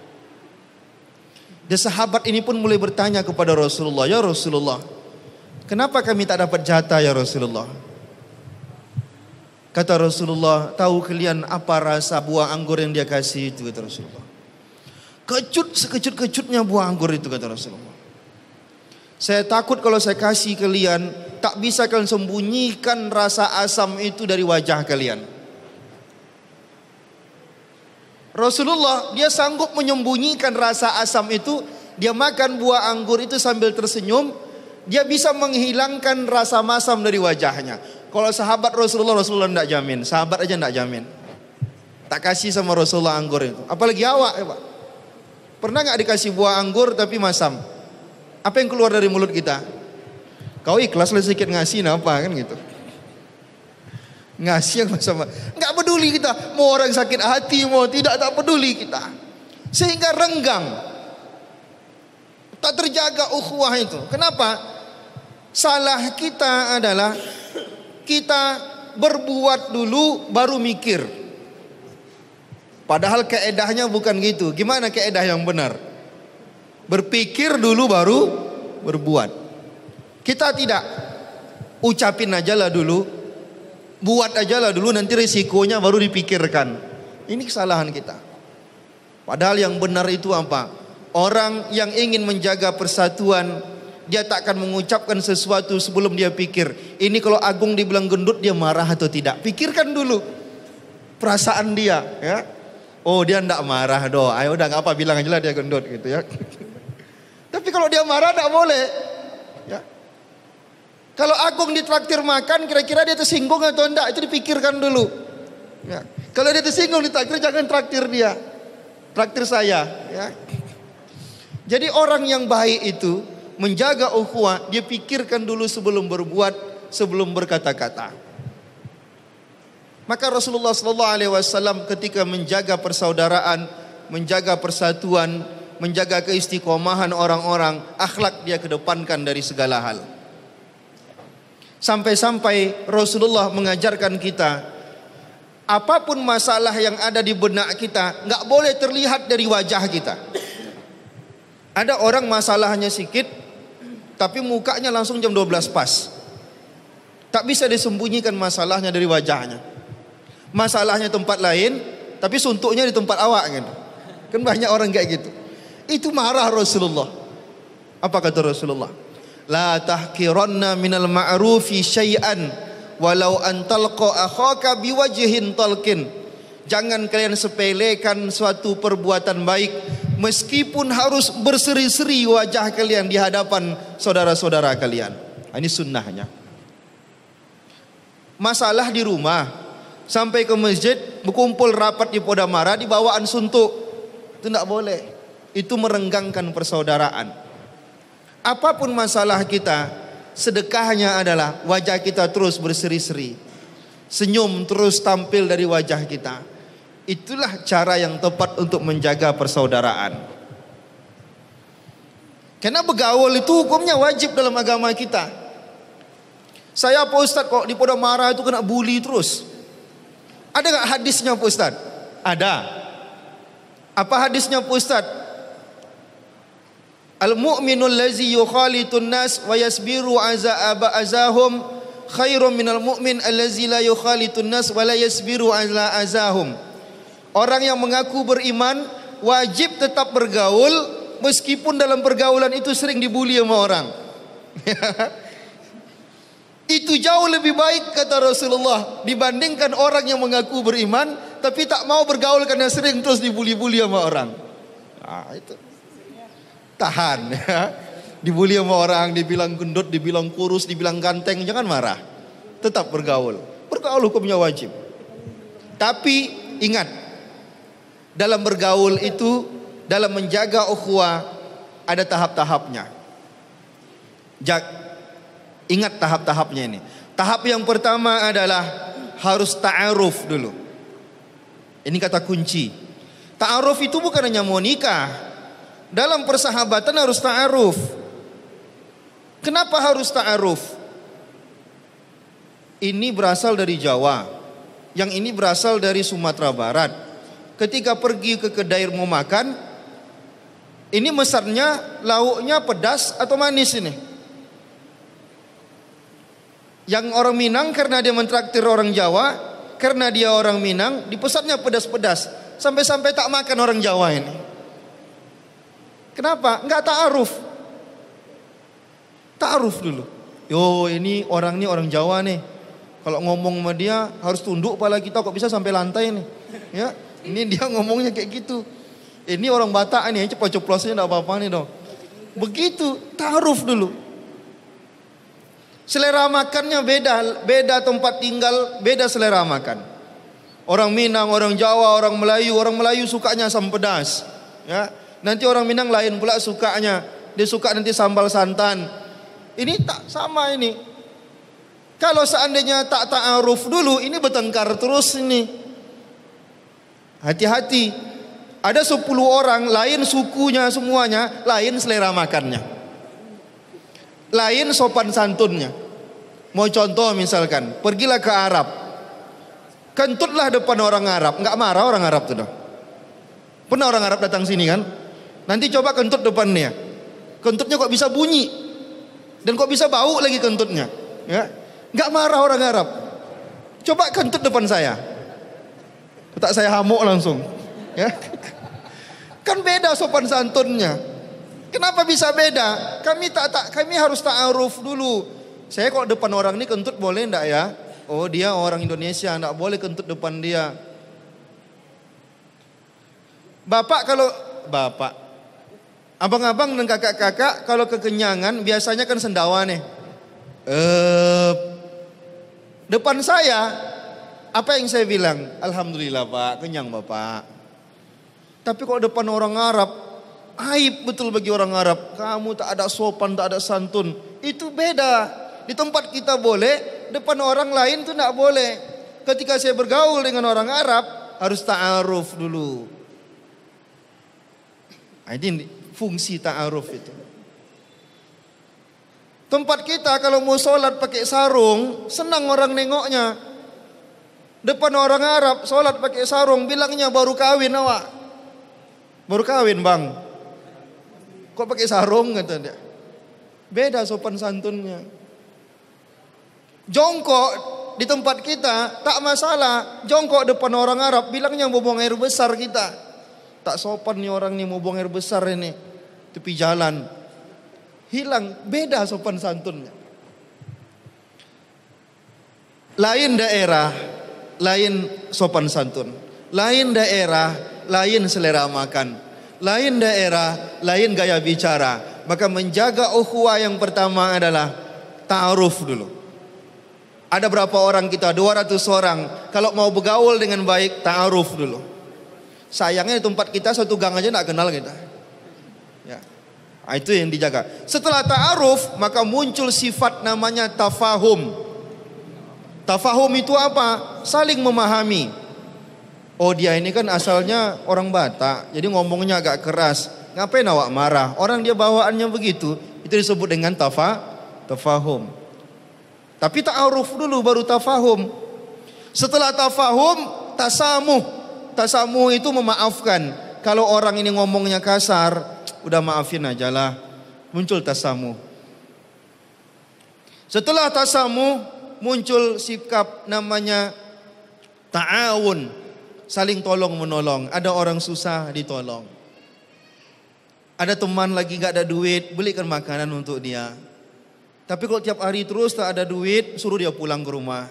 Dan sahabat ini pun mulai bertanya kepada Rasulullah, ya Rasulullah, kenapa kami tak dapat jatah ya Rasulullah? Kata Rasulullah, tahu kalian apa rasa buah anggur yang dia kasih itu, kata Rasulullah. Kecut sekejut-kejutnya buah anggur itu, kata Rasulullah. Saya takut kalau saya kasih kalian, tak bisa kalian sembunyikan rasa asam itu dari wajah kalian. Rasulullah dia sanggup menyembunyikan rasa asam itu. Dia makan buah anggur itu sambil tersenyum. Dia bisa menghilangkan rasa masam dari wajahnya. Kalau sahabat Rasulullah tidak jamin. Sahabat aja tidak jamin. Tak kasih sama Rasulullah anggur itu. Apalagi awak ya Pak. Pernah gak dikasih buah anggur tapi masam? Apa yang keluar dari mulut kita? Kau ikhlas lah sedikit ngasih apa kan gitu. Ngasih yang masam. Gak peduli kita. Mau orang sakit hati mau tidak, tak peduli kita. Sehingga renggang. Tak terjaga ukhuwah itu. Kenapa? Salah kita adalah kita berbuat dulu baru mikir. Padahal kaedahnya bukan gitu. Gimana kaedah yang benar? Berpikir dulu baru berbuat. Kita tidak ucapin aja lah dulu, buat aja lah dulu, nanti risikonya baru dipikirkan. Ini kesalahan kita. Padahal yang benar itu apa? Orang yang ingin menjaga persatuan, dia tak akan mengucapkan sesuatu sebelum dia pikir. Ini kalau Agung dibilang gendut, dia marah atau tidak? Pikirkan dulu perasaan dia, ya. Oh dia ndak marah doh. Ayo udah nggak apa, bilang aja lah dia gendut gitu ya. Tapi kalau dia marah ndak boleh. Ya. Kalau Agung ditraktir makan, kira-kira dia tersinggung atau enggak? Itu dipikirkan dulu. Ya. Kalau dia tersinggung ditraktir, jangan traktir dia. Traktir saya. Ya. Jadi orang yang baik itu menjaga ukhuwah, dia pikirkan dulu sebelum berbuat, sebelum berkata-kata. Maka Rasulullah SAW ketika menjaga persaudaraan, menjaga persatuan, menjaga keistiqomahan orang-orang, akhlak dia kedepankan dari segala hal. Sampai-sampai Rasulullah mengajarkan kita, apapun masalah yang ada di benak kita, nggak boleh terlihat dari wajah kita. Ada orang masalahnya sedikit, tapi mukanya langsung jam 12 pas. Tak bisa disembunyikan masalahnya dari wajahnya. Masalahnya tempat lain, tapi suntuknya di tempat awak kan. Kan banyak orang kayak gitu. Itu marah Rasulullah. Apa kata Rasulullah? La tahqiranna minal ma'rufi syai'an walau an talqa akhaka biwajhin talqin. Jangan kalian sepelekan suatu perbuatan baik meskipun harus berseri-seri wajah kalian di hadapan saudara-saudara kalian. Ini sunnahnya. Masalah di rumah, sampai ke masjid, berkumpul rapat di Podamara, di bawaan suntuk. Itu tidak boleh. Itu merenggangkan persaudaraan. Apapun masalah kita, sedekahnya adalah wajah kita terus berseri-seri. Senyum terus tampil dari wajah kita. Itulah cara yang tepat untuk menjaga persaudaraan. Karena bergaul itu hukumnya wajib dalam agama kita. Saya Pak Ustadz kok di Podamara itu kena bully terus. Ada gak hadisnya Pak Ustaz? Ada. Apa hadisnya Pak Ustaz? Al-mu'minul lazi yukhalitun nas wa yasbiru azahum khairum minal mu'min allazi la yukhalitun nas wa la yasbiru azahum. Orang yang mengaku beriman wajib tetap bergaul meskipun dalam pergaulan itu sering dibuli sama orang. Itu jauh lebih baik kata Rasulullah dibandingkan orang yang mengaku beriman tapi tak mau bergaul karena sering terus dibuli-buli sama orang. Nah, itu tahan ya. Dibuli sama orang, dibilang gendut, dibilang kurus, dibilang ganteng, jangan marah. Tetap bergaul. Bergaul hukumnya wajib. Tapi ingat, dalam bergaul itu, dalam menjaga ukhuwah ada tahap-tahapnya. Ingat tahap-tahapnya ini. Tahap yang pertama adalah harus ta'aruf dulu. Ini kata kunci. Ta'aruf itu bukan hanya mau nikah. Dalam persahabatan harus ta'aruf. Kenapa harus ta'aruf? Ini berasal dari Jawa. Yang ini berasal dari Sumatera Barat. Ketika pergi ke kedai mau makan, ini mesannya lauknya pedas atau manis ini? Yang orang Minang karena dia mentraktir orang Jawa, karena dia orang Minang, dipesannya pedas-pedas. Sampai-sampai tak makan orang Jawa ini. Kenapa? Enggak ta'aruf. Ta'aruf dulu. Yo, ini orang Jawa nih. Kalau ngomong sama dia harus tunduk kepala kita, kok bisa sampai lantai nih. Ya, ini dia ngomongnya kayak gitu. Ini orang Batak nih, ceplos-ceplosnya enggak apa-apa nih dong. Begitu, ta'aruf dulu. Selera makannya beda tempat tinggal, beda selera makan. Orang Minang, orang Jawa, orang Melayu sukanya asam pedas. Ya, nanti orang Minang lain pula sukanya. Dia suka nanti sambal santan. Ini tak sama ini. Kalau seandainya tak ta'aruf dulu, ini bertengkar terus ini. Hati-hati. Ada 10 orang, lain sukunya semuanya, lain selera makannya. Lain sopan santunnya. Mau contoh misalkan, pergilah ke Arab. Kentutlah depan orang Arab, enggak marah orang Arab tuh dah. Pernah orang Arab datang sini kan? Nanti coba kentut depannya. Kentutnya kok bisa bunyi? Dan kok bisa bau lagi kentutnya? Ya, nggak marah orang Arab. Coba kentut depan saya, tak saya hamuk langsung. Ya, kan beda sopan santunnya. Kenapa bisa beda? Kami harus ta'aruf dulu. Saya kalau depan orang ini kentut boleh ndak ya? Oh dia orang Indonesia, ndak boleh kentut depan dia. Abang-abang dan kakak-kakak kalau kekenyangan biasanya kan sendawa nih. Depan saya, apa yang saya bilang? Alhamdulillah Pak, kenyang Bapak. Tapi kalau depan orang Arab, aib betul bagi orang Arab. Kamu tak ada sopan, tak ada santun. Itu beda. Di tempat kita boleh, depan orang lain itu tidak boleh. Ketika saya bergaul dengan orang Arab, harus ta'aruf dulu. Ini fungsi ta'aruf itu. Tempat kita kalau mau sholat pakai sarung, senang orang nengoknya. Depan orang Arab, sholat pakai sarung, bilangnya baru kawin awak. Baru kawin bang. Kok pakai sarung kata dia. Beda sopan santunnya. Jongkok di tempat kita tak masalah. Jongkok depan orang Arab, bilangnya mau buang air besar kita. Tak sopan nih orang nih mau buang air besar ini. Tepi jalan. Hilang, beda sopan santunnya. Lain daerah, lain sopan santun. Lain daerah, lain selera makan. Lain daerah, lain gaya bicara. Maka menjaga ukhuwah yang pertama adalah ta'aruf dulu. Ada berapa orang kita? 200 orang. Kalau mau bergaul dengan baik, ta'aruf dulu. Sayangnya di tempat kita satu gang aja tidak kenal kita. Ya. Itu yang dijaga. Setelah ta'aruf, maka muncul sifat namanya tafahum. Tafahum itu apa? Saling memahami. Oh dia ini kan asalnya orang Batak, jadi ngomongnya agak keras. Ngapain awak marah? Orang dia bawaannya begitu. Itu disebut dengan tafahum. Tapi ta'aruf dulu baru tafahum. Setelah tafahum, tasamuh. Tasamuh itu memaafkan. Kalau orang ini ngomongnya kasar, udah maafin aja lah. Muncul tasamuh. Setelah tasamuh, muncul sikap namanya ta'awun. Saling tolong menolong. Ada orang susah ditolong. Ada teman lagi gak ada duit, belikan makanan untuk dia. Tapi kalau tiap hari terus tak ada duit, suruh dia pulang ke rumah.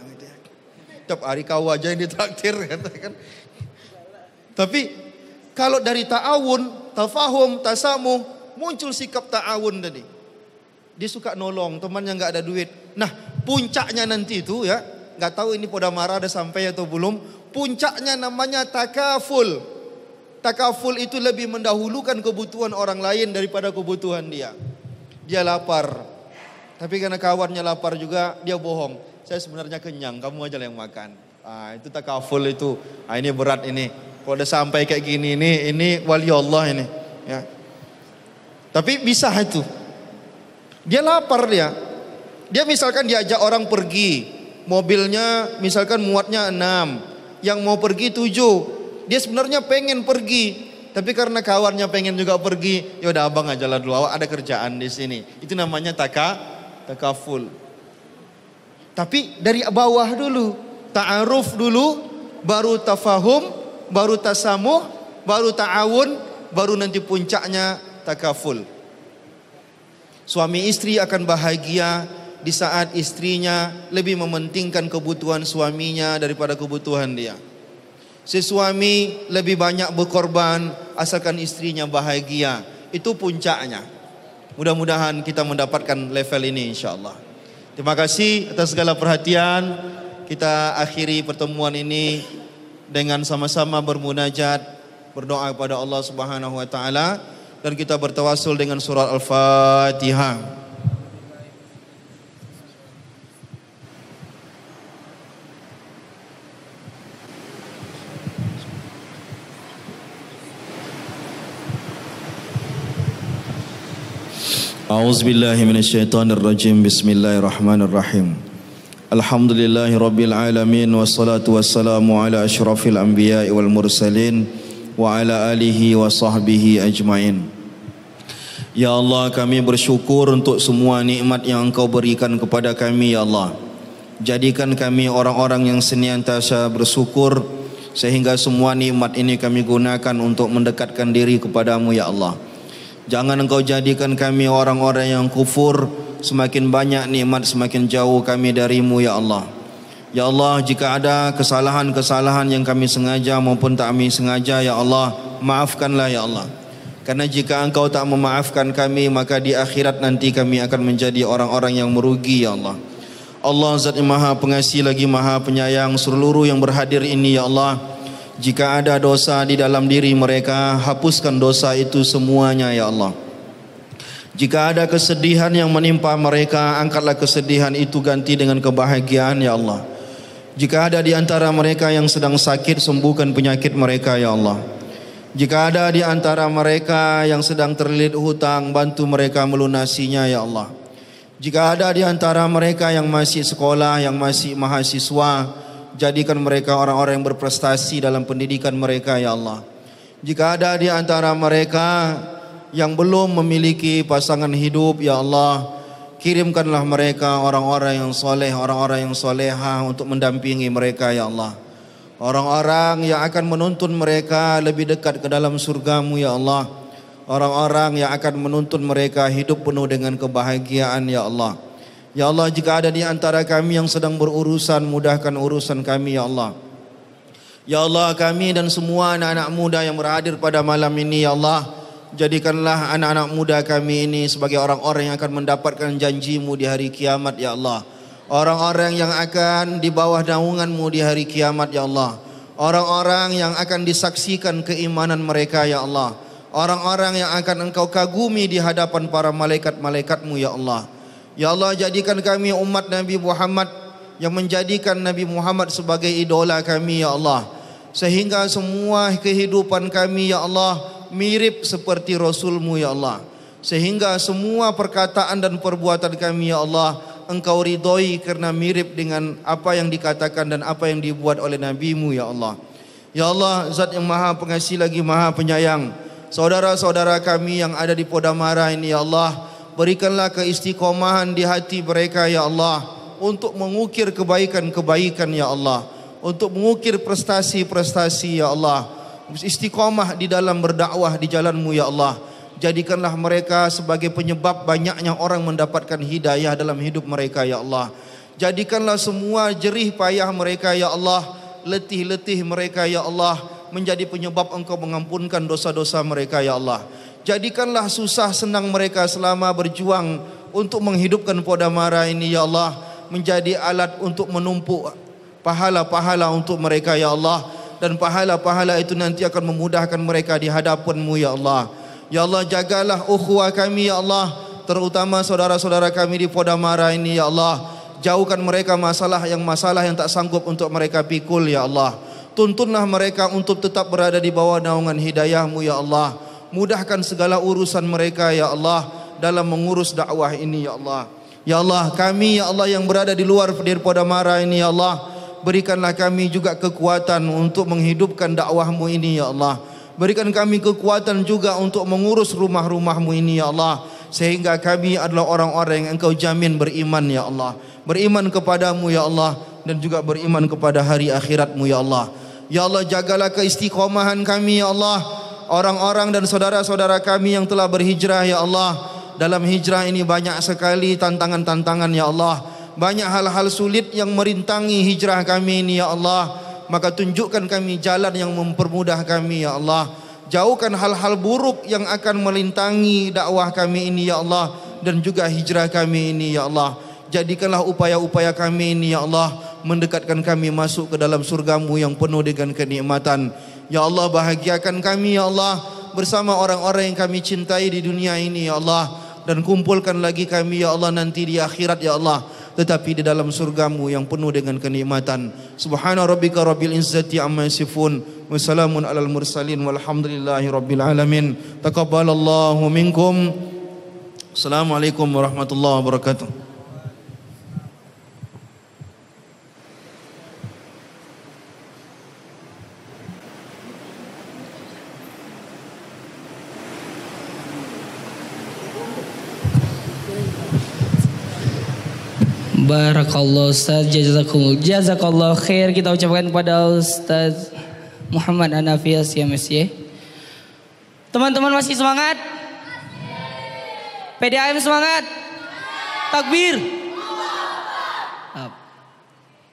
Tiap hari kau aja yang ditraktir. Tapi kalau dari ta'awun, tafahum, tasamuh, muncul sikap ta'awun tadi. Dia suka nolong teman yang gak ada duit. Nah puncaknya nanti itu ya, gak tahu ini Poda Mara ada sampai atau belum. Puncaknya namanya takaful. Takaful itu lebih mendahulukan kebutuhan orang lain daripada kebutuhan dia. Dia lapar. Tapi karena kawannya lapar juga, dia bohong. Saya sebenarnya kenyang, kamu aja yang makan. Itu takaful itu. Ini berat ini. Kalau udah sampai kayak gini, ini wali Allah ini. Ya. Tapi bisa itu. Dia lapar dia. Dia misalkan diajak orang pergi. Mobilnya misalkan muatnya 6. Yang mau pergi 7. Dia sebenarnya pengen pergi. Tapi karena kawannya pengen juga pergi. Ya udah abang aja lah dulu, awak ada kerjaan di sini. Itu namanya takaful. Tapi dari bawah dulu, ta'aruf dulu, baru tafahum, baru tasamuh, baru ta'awun, baru nanti puncaknya takaful. Suami istri akan bahagia di saat istrinya lebih mementingkan kebutuhan suaminya daripada kebutuhan dia. Si suami lebih banyak berkorban asalkan istrinya bahagia. Itu puncaknya. Mudah-mudahan kita mendapatkan level ini insyaAllah. Terima kasih atas segala perhatian. Kita akhiri pertemuan ini dengan sama-sama bermunajat, berdoa kepada Allah Subhanahu wa taala, dan kita bertawassul dengan surah Al-Fatihah. A'udzubillahi minasyaitonirrajim. Bismillahirrahmanirrahim. Alhamdulillahirabbil alamin wassalatu wassalamu ala asyrafil anbiya'i wal mursalin wa ala alihi wa sahbihi ajmain. Ya Allah, kami bersyukur untuk semua nikmat yang Engkau berikan kepada kami ya Allah. Jadikan kami orang-orang yang senantiasa bersyukur sehingga semua nikmat ini kami gunakan untuk mendekatkan diri kepadamu ya Allah. Jangan Engkau jadikan kami orang-orang yang kufur. Semakin banyak nikmat semakin jauh kami darimu ya Allah. Ya Allah, jika ada kesalahan-kesalahan yang kami sengaja maupun tak kami sengaja ya Allah, maafkanlah ya Allah. Karena jika Engkau tak memaafkan kami, maka di akhirat nanti kami akan menjadi orang-orang yang merugi ya Allah. Allah Zat yang Maha Pengasih lagi Maha Penyayang, seluruh yang berhadir ini ya Allah, jika ada dosa di dalam diri mereka, hapuskan dosa itu semuanya ya Allah. Jika ada kesedihan yang menimpa mereka, angkatlah kesedihan itu ganti dengan kebahagiaan ya Allah. Jika ada di antara mereka yang sedang sakit, sembuhkan penyakit mereka ya Allah. Jika ada di antara mereka yang sedang terlilit hutang, bantu mereka melunasinya ya Allah. Jika ada di antara mereka yang masih sekolah, yang masih mahasiswa, jadikan mereka orang-orang yang berprestasi dalam pendidikan mereka ya Allah. Jika ada di antara mereka yang belum memiliki pasangan hidup ya Allah, kirimkanlah mereka orang-orang yang soleh, orang-orang yang soleha untuk mendampingi mereka ya Allah. Orang-orang yang akan menuntun mereka lebih dekat ke dalam surgamu ya Allah. Orang-orang yang akan menuntun mereka hidup penuh dengan kebahagiaan ya Allah. Ya Allah, jika ada di antara kami yang sedang berurusan, mudahkan urusan kami ya Allah. Ya Allah, kami dan semua anak-anak muda yang berhadir pada malam ini ya Allah, jadikanlah anak-anak muda kami ini sebagai orang-orang yang akan mendapatkan janji-Mu di hari kiamat ya Allah. Orang-orang yang akan di bawah naungan-Mu di hari kiamat ya Allah. Orang-orang yang akan disaksikan keimanan mereka ya Allah. Orang-orang yang akan Engkau kagumi di hadapan para malaikat-malaikat-Mu ya Allah. Ya Allah, jadikan kami umat Nabi Muhammad yang menjadikan Nabi Muhammad sebagai idola kami ya Allah. Sehingga semua kehidupan kami ya Allah mirip seperti Rasul-Mu ya Allah. Sehingga semua perkataan dan perbuatan kami ya Allah Engkau ridhoi karena mirip dengan apa yang dikatakan dan apa yang dibuat oleh Nabi-Mu ya Allah. Ya Allah, Zat yang Maha Pengasih lagi Maha Penyayang, saudara-saudara kami yang ada di Podamara ini ya Allah, berikanlah keistiqomahan di hati mereka ya Allah, untuk mengukir kebaikan-kebaikan ya Allah, untuk mengukir prestasi-prestasi ya Allah, istiqomah di dalam berdakwah di jalan-Mu ya Allah. Jadikanlah mereka sebagai penyebab banyaknya orang mendapatkan hidayah dalam hidup mereka ya Allah. Jadikanlah semua jerih payah mereka ya Allah, letih-letih mereka ya Allah, menjadi penyebab Engkau mengampunkan dosa-dosa mereka ya Allah. Jadikanlah susah senang mereka selama berjuang untuk menghidupkan Podamara ini ya Allah, menjadi alat untuk menumpuk pahala-pahala untuk mereka ya Allah. Dan pahala-pahala itu nanti akan memudahkan mereka di hadapan-Mu ya Allah. Ya Allah, jagalah ukhuwah kami ya Allah, terutama saudara-saudara kami di Podamara ini ya Allah. Jauhkan mereka masalah yang tak sanggup untuk mereka pikul ya Allah. Tuntunlah mereka untuk tetap berada di bawah naungan hidayah-Mu ya Allah. Mudahkan segala urusan mereka ya Allah dalam mengurus dakwah ini ya Allah. Ya Allah, kami ya Allah yang berada di luar dari Podamara ini ya Allah, berikanlah kami juga kekuatan untuk menghidupkan dakwah-Mu ini ya Allah. Berikan kami kekuatan juga untuk mengurus rumah-rumah-Mu ini ya Allah, sehingga kami adalah orang-orang yang Engkau jamin beriman ya Allah. Beriman kepada-Mu ya Allah, dan juga beriman kepada hari akhirat-Mu ya Allah. Ya Allah, jagalah keistiqomahan kami ya Allah, orang-orang dan saudara-saudara kami yang telah berhijrah ya Allah, dalam hijrah ini banyak sekali tantangan-tantangan ya Allah. Banyak hal-hal sulit yang merintangi hijrah kami ini ya Allah. Maka tunjukkan kami jalan yang mempermudah kami ya Allah. Jauhkan hal-hal buruk yang akan melintangi dakwah kami ini ya Allah, dan juga hijrah kami ini ya Allah. Jadikanlah upaya-upaya kami ini ya Allah mendekatkan kami masuk ke dalam surgamu yang penuh dengan kenikmatan. Ya Allah, bahagiakan kami ya Allah bersama orang-orang yang kami cintai di dunia ini ya Allah, dan kumpulkan lagi kami ya Allah nanti di akhirat ya Allah, tetapi di dalam surgamu yang penuh dengan kenikmatan. Subhana rabbika rabbil izzati amma yasifun, wa salamun alal mursalin, walhamdulillahi rabbil alamin. Taqabbalallahu minkum. Assalamualaikum warahmatullahi wabarakatuh. Barakallahu Ustaz, jazakallahu khair. Kita ucapkan kepada Ustaz Muhammad Hanafi SMSY. Teman-teman masih semangat? PDAM semangat? Takbir.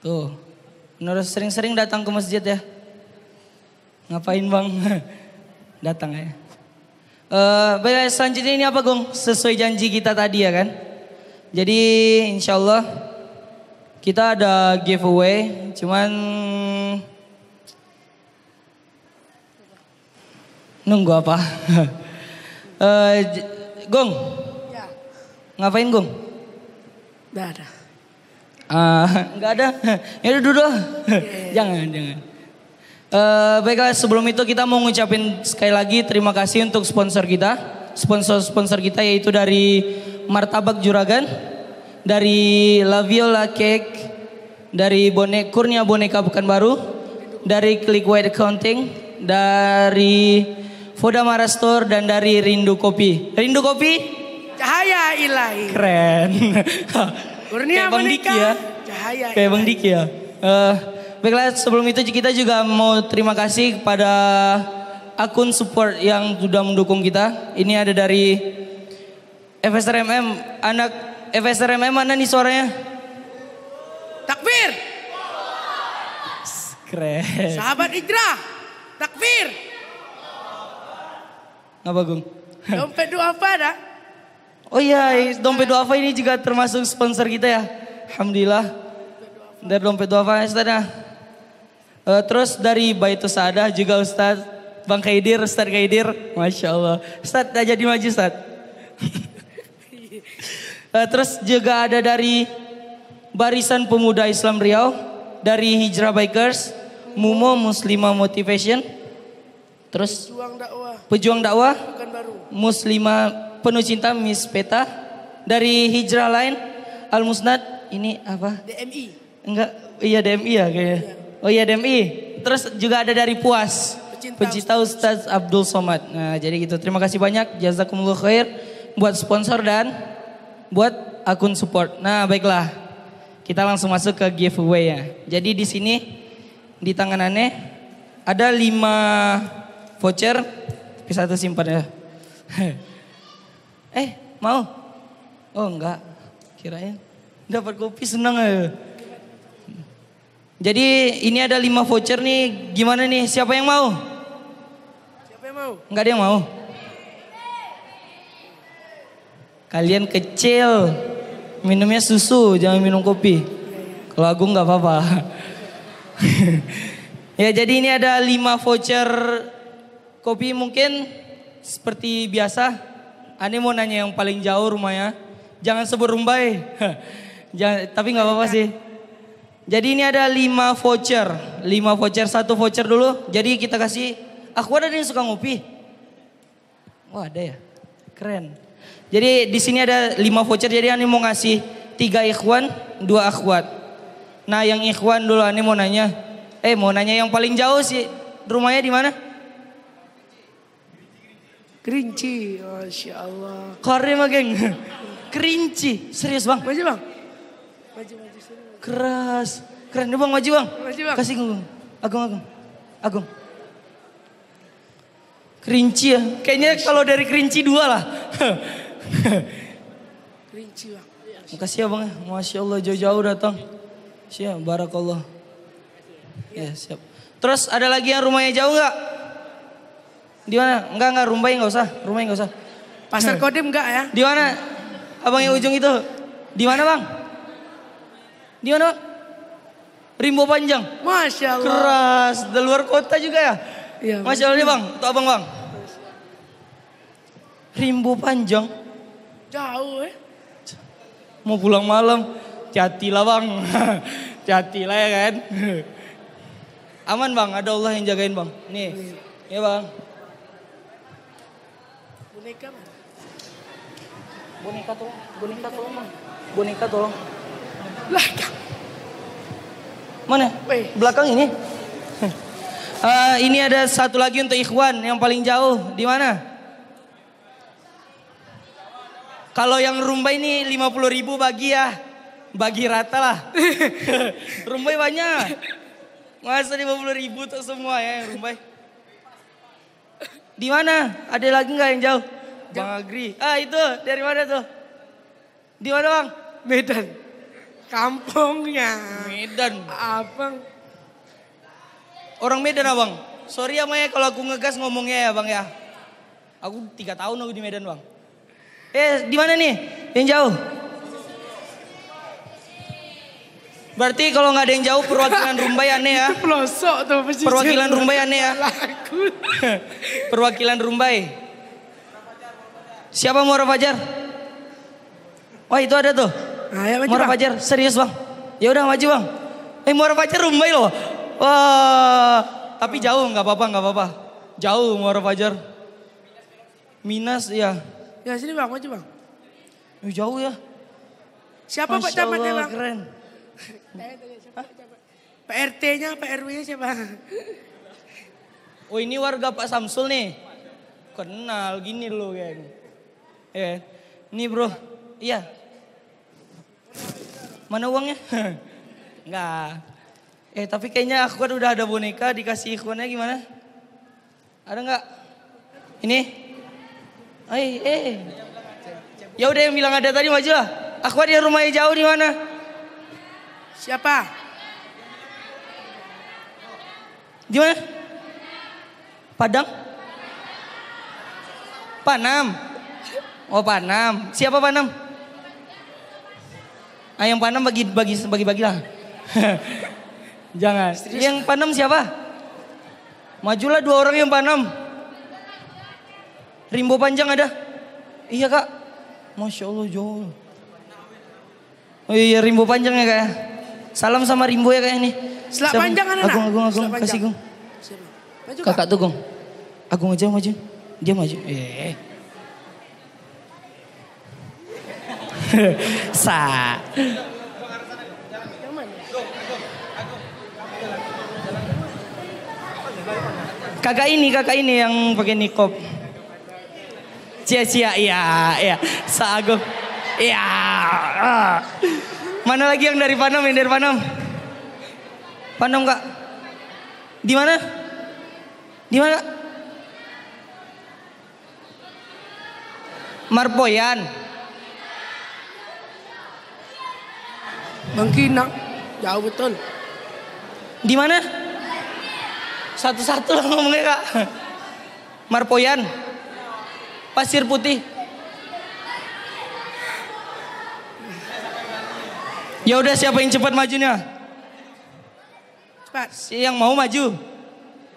Tuh, harus sering-sering datang ke masjid ya. Ngapain bang? Datang ya. Baik, selanjutnya ini apa Gong? Sesuai janji kita tadi ya kan? Jadi insya Allah kita ada giveaway. Cuman nunggu apa? Gong, Ya, ngapain Gong? nggak ada. Nggak ada. Ya udah duduk. Jangan. Baiklah, sebelum itu kita mau ngucapin sekali lagi terima kasih untuk sponsor kita. Sponsor kita yaitu dari Martabak Juragan, dari La Viola Cake, dari Kurnia Boneka Pekanbaru, dari Click White Accounting, dari Vodamara Store, dan dari Rindu Kopi. Rindu Kopi? Cahaya ilahi. Keren. Kurnia Kayak Bang Diki Boneka, ya. cahaya Kayak Bang ilahi. Diki ya. Baiklah, sebelum itu kita juga mau terima kasih kepada akun support yang sudah mendukung kita. Ini ada dari FSRMM, anak FSRMM mana nih suaranya? Takbir. Keren. Sahabat hijrah. Takbir. Apa Gung? Dompet duafa dah. Oh iya, Dompet Duafa ini juga termasuk sponsor kita ya. Alhamdulillah. Dari Dompet Duafa Ustaz. Terus dari Baitus Saadah juga Ustaz. Bang Kaidir, Ustaz Kaidir. Masya Allah. Ustaz dah jadi maju Ustaz. Terus juga ada dari Barisan Pemuda Islam Riau, dari Hijrah Bikers, Mumo Muslimah Motivation, terus Juang dakwah. Pejuang Dakwah, Pekanbaru. Muslimah Penuh Cinta Miss Peta, dari Hijrah Lain, Al Musnad, ini apa? DMI. Enggak, iya DMI ya kayaknya. Oh iya DMI. Terus juga ada dari Puas, Pecinta Ustaz Abdul Somad. Nah jadi gitu, terima kasih banyak, jazakumullah khair buat sponsor dan buat akun support. Nah baiklah, kita langsung masuk ke giveaway ya. Jadi di sini di tangan Aneh ada 5 voucher, tapi satu simpan ya. Mau? Oh enggak, kirain dapat kopi senang ya. Jadi ini ada 5 voucher nih, gimana nih? Siapa yang mau? Siapa yang mau? Enggak ada yang mau? Kalian kecil, minumnya susu, jangan minum kopi. Kalau Agung nggak apa-apa. Ya jadi ini ada 5 voucher kopi, mungkin seperti biasa. Ani mau nanya yang paling jauh rumahnya, jangan sebut Rumbai. Jangan, tapi nggak apa-apa sih. Jadi ini ada 5 voucher, 5 voucher, 1 voucher dulu. Jadi kita kasih, aku ada yang suka ngopi. Wah ada ya, keren. Jadi di sini ada 5 voucher. Jadi Ani mau ngasih 3 ikhwan, 2 akhwat. Nah yang ikhwan dulu Ani mau nanya. Mau nanya yang paling jauh sih, rumahnya di mana? Kerinci, Masya Allah. Korea mah geng. Kerinci, serius bang? Maju bang. Maju sini. Keras, keren nih bang, maju bang. Maju bang. Kasih Agung. Kerinci ya, kayaknya kalau dari Kerinci 2 lah. Kerinci bang. Makasih ya bang, Masya Allah jauh-jauh datang. Siap, barakallah. Ya siap. Terus ada lagi yang rumahnya jauh nggak? Di mana? Enggak, rumahnya nggak usah. Rumahnya nggak usah. Pasar Kodim enggak ya? Di mana? Abang yang ujung itu. Di mana bang? Di mana bang? Rimbo Panjang. Masya Allah. Keras. Di luar kota juga ya? Iya, Masya Allah nih bang. Tuh abang bang. Rimbo Panjang. Jauh Mau pulang malam. Hati-hatilah bang. Hati-hatilah ya kan. Aman bang. Ada Allah yang jagain bang. Nih. Ya bang. Boneka mana? Boneka tolong. Boneka tolong bang. Boneka tolong. Lah, Mana? Weh. Belakang ini. Ini ada satu lagi untuk ikhwan yang paling jauh. Di mana? Kalau yang Rumbai ini 50.000 bagi ya. Bagi rata lah. Rumbai banyak. Masa 50.000 untuk semua ya yang Rumbai. Di mana? Ada lagi nggak yang jauh? Bang Agri. Itu dari mana tuh? Di mana bang? Medan. Kampungnya. Medan. Abang. Orang Medan abang. Sorry ya Maya kalau aku ngegas ngomongnya ya bang ya. Aku 3 tahun aku di Medan bang. Di mana nih? Yang jauh? Berarti kalau nggak ada yang jauh perwakilan Rumbai aneh ya. Pelosok tuh pesisir. Perwakilan Rumbai aneh ya. Laku. Perwakilan Rumbai. Siapa Muara Fajar? Wah itu ada tuh. Ayo maju Muara bang. Fajar serius bang. Ya udah maju bang. Muara Fajar Rumbai loh. Wah tapi jauh nggak apa-apa. Jauh Muara Fajar. Minas ya. Ya sini bang, maju bang. Jauh ya. Siapa Pak Masya Camatnya Allah, bang? keren. Pak RT-nya, Pak RW-nya siapa? Oh ini warga Pak Samsul nih. Kenal gini loh geng. Ini bro. Iya. Mana uangnya? Enggak. Tapi kayaknya aku kan udah ada boneka dikasih ikhwannya gimana? Ada enggak? Ini? Ya udah yang bilang ada tadi maju lah. Aku ada rumahnya jauh di mana? Siapa? Di mana? Padang? Panam. Oh Panam. Siapa Panam? Yang Panam bagi lah. Jangan. Yang Panam siapa? Majulah 2 orang yang Panam. Rimbo Panjang ada? Iya kak. Masya Allah jauh. Oh iya Rimbo Panjang ya kak ya. Salam sama Rimbo ya kak ini. Selak Panjang anak. Agung. Kasih Gung. Maju Kakak tuh Gung. Agung aja maju. Dia maju. Sa. Kakak ini yang pakai nikob. Cia-cia, iya. Sa Agung. Iya. Mana lagi yang dari Panam, Panam kak. Di mana? Kak? Marpoyan. Bangkinang. Jauh betul. Di mana? Satu-satu lah ngomongnya kak. Marpoyan. Pasir Putih. Ya udah siapa yang cepat majunya? Cepat. Yang mau maju.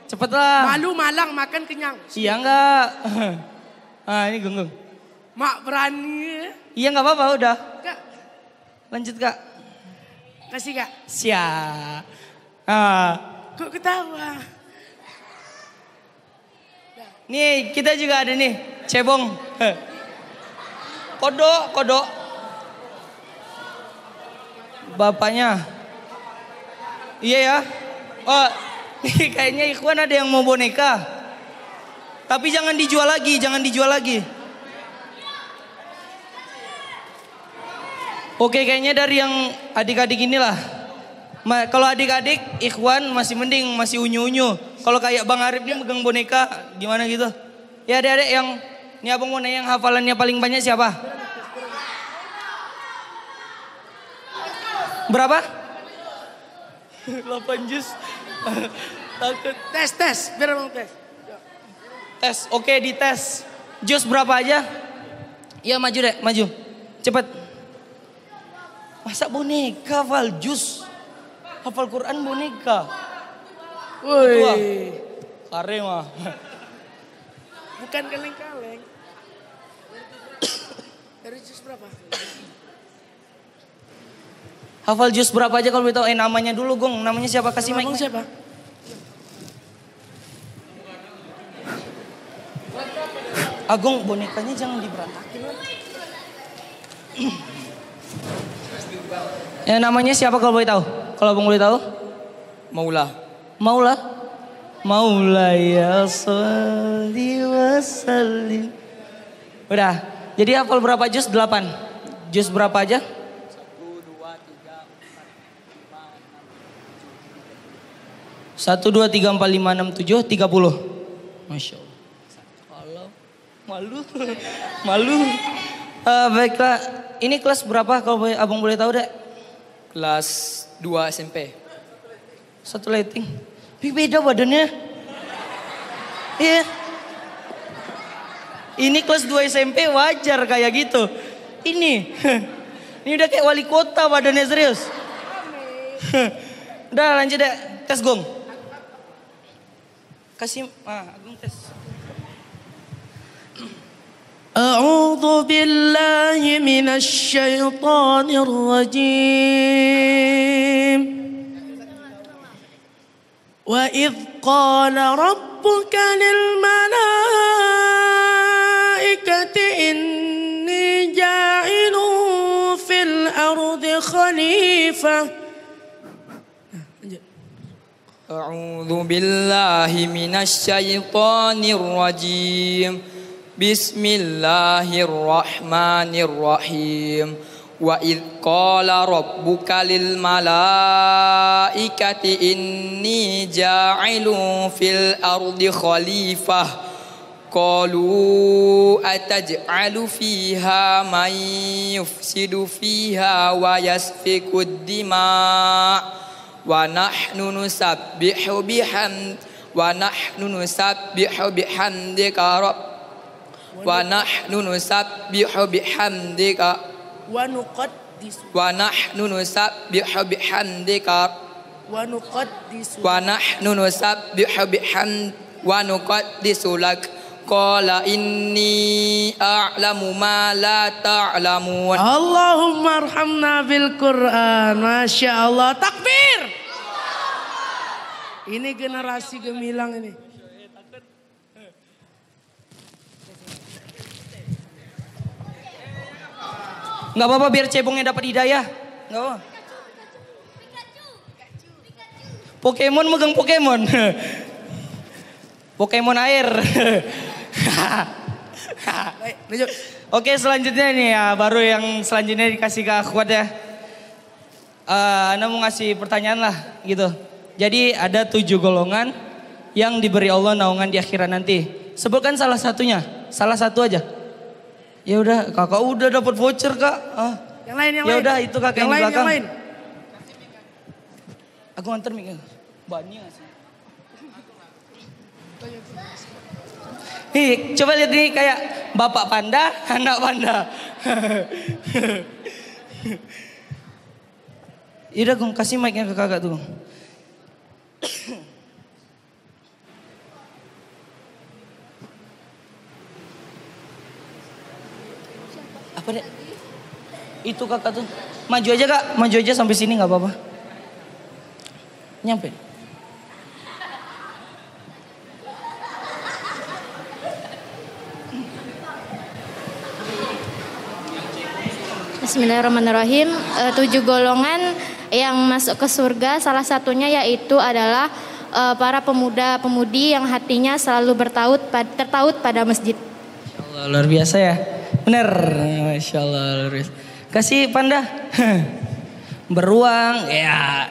Cepatlah. Malu malang makan kenyang. Iya enggak? Ini Gung. Mak berani. Iya enggak apa-apa udah. Kak, Lanjut kak. kasih kak. Siap. Kok ketawa? Nih kita juga ada nih. Cebong. Kodok. Bapaknya. Iya ya. Oh, kayaknya ikhwan ada yang mau boneka. Tapi jangan dijual lagi. Oke, kayaknya dari yang adik-adik inilah. Kalau adik-adik ikhwan masih mending, masih unyu-unyu. Kalau kayak Bang Arif ini megang boneka gimana gitu. Ya adik-adik yang Ini abang mau nanya yang hafalannya paling banyak siapa? Berapa? 8 juz. Takut. Tes. Biar abang tes. Tes, oke dites. Juz berapa aja? Ya maju deh, maju. Cepet. Masa boneka hafal juz? Hafal Quran boneka. Woi. Kare mah. Bukan kaleng-kaleng. Dari jus berapa? Hafal juz berapa aja kalau boleh tahu? Namanya dulu Gong. Namanya siapa? Kasih mic. Abang siapa? Agung bonekanya jangan diberantakin. Ya namanya siapa kalau boleh tahu? Kalau abang boleh tahu? Maula. Maula ya sholli wa sallim. Udah. Jadi hafal berapa juz? 8. Juz berapa aja? 1, 2, 3, 4, 5, 6, 7, 30. Masya Allah. Malu. Baiklah, ini kelas berapa kalau abang boleh tahu dek? Kelas 2 SMP. Satu lighting. Beda badannya. Iya. Ini kelas 2 SMP wajar kayak gitu. Ini udah kayak wali kota badannya serius. Udah lanjut deh, tes Gong. Kasih, Agung tes. أعوذ بالله من الشيطان الرجيم وإذ قال ربك للملائكة إني جاعل في الأرض خليفة أعوذ بالله من الشيطان الرجيم بسم الله الرحمن الرحيم وإذ قال ربك للملائكة إني جاعل في الأرض خليفة قالوا أتجعل فيها من يفسد فيها ويسفك الدماء ونحن نسبح بحمدك ونحن نسبح بحمدك ونقدس لك قال إني أعلم ما لا تعلمون. Allahumma arhamna bil Quran. Masya Allah. Takbir. Ini generasi gemilang ini. Nggak apa-apa biar cebongnya dapat hidayah. Nggak apa. Pokemon megang Pokemon. Pokemon air. Oke selanjutnya nih ya. Baru yang selanjutnya dikasih ke Akhwat ya. Anda mau ngasih pertanyaan lah gitu. Jadi ada 7 golongan yang diberi Allah naungan di akhirat nanti. Sebutkan salah satunya. Salah satu aja. Ya udah, kakak udah dapat voucher kak. Yang lain, ya udah itu kakak yang di belakang. Yang lain. Aku antar miknya. Banyak sih. Nih, coba lihat nih kayak bapak panda, anak panda. Yaudah Gung, kasih mic-nya ke kakak tuh. Apa deh? Itu kakak tuh. Maju aja kak, maju aja sampai sini nggak apa-apa. Nyampe. Bismillahirrahmanirrahim. 7 golongan yang masuk ke surga, salah satunya yaitu adalah para pemuda-pemudi yang hatinya selalu tertaut pada masjid. Masya Allah, luar biasa ya. Bener, Masya Allah luar biasa. Kasih panda. Beruang, ya.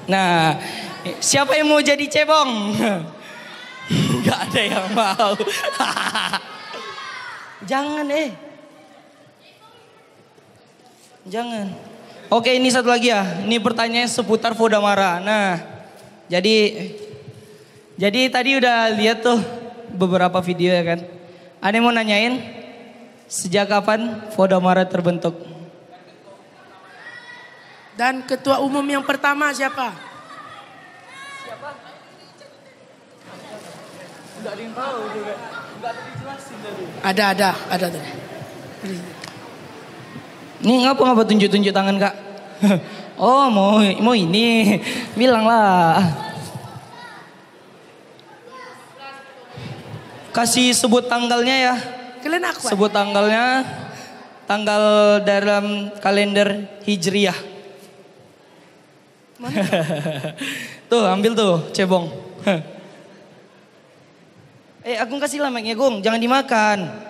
Nah, Siapa yang mau jadi cebong? Gak ada yang mau. Jangan Jangan. Oke, ini satu lagi ya. Ini pertanyaan seputar Vodamara. Nah, jadi tadi udah lihat tuh beberapa video ya kan. Ada yang mau nanyain sejak kapan Vodamara terbentuk? Dan ketua umum yang pertama siapa? Enggak ada yang tahu juga. Enggak ada dijelasin tadi. Ada tadi. Ini ngapa tunjuk-tunjuk tangan kak? Oh mau ini, bilanglah. Kasih sebut tanggalnya ya. Kalian aku. Sebut tanggalnya, tanggal dalam kalender Hijriyah. Tuh ambil tuh cebong. Agung kasih lah mic-nya Gung, jangan dimakan.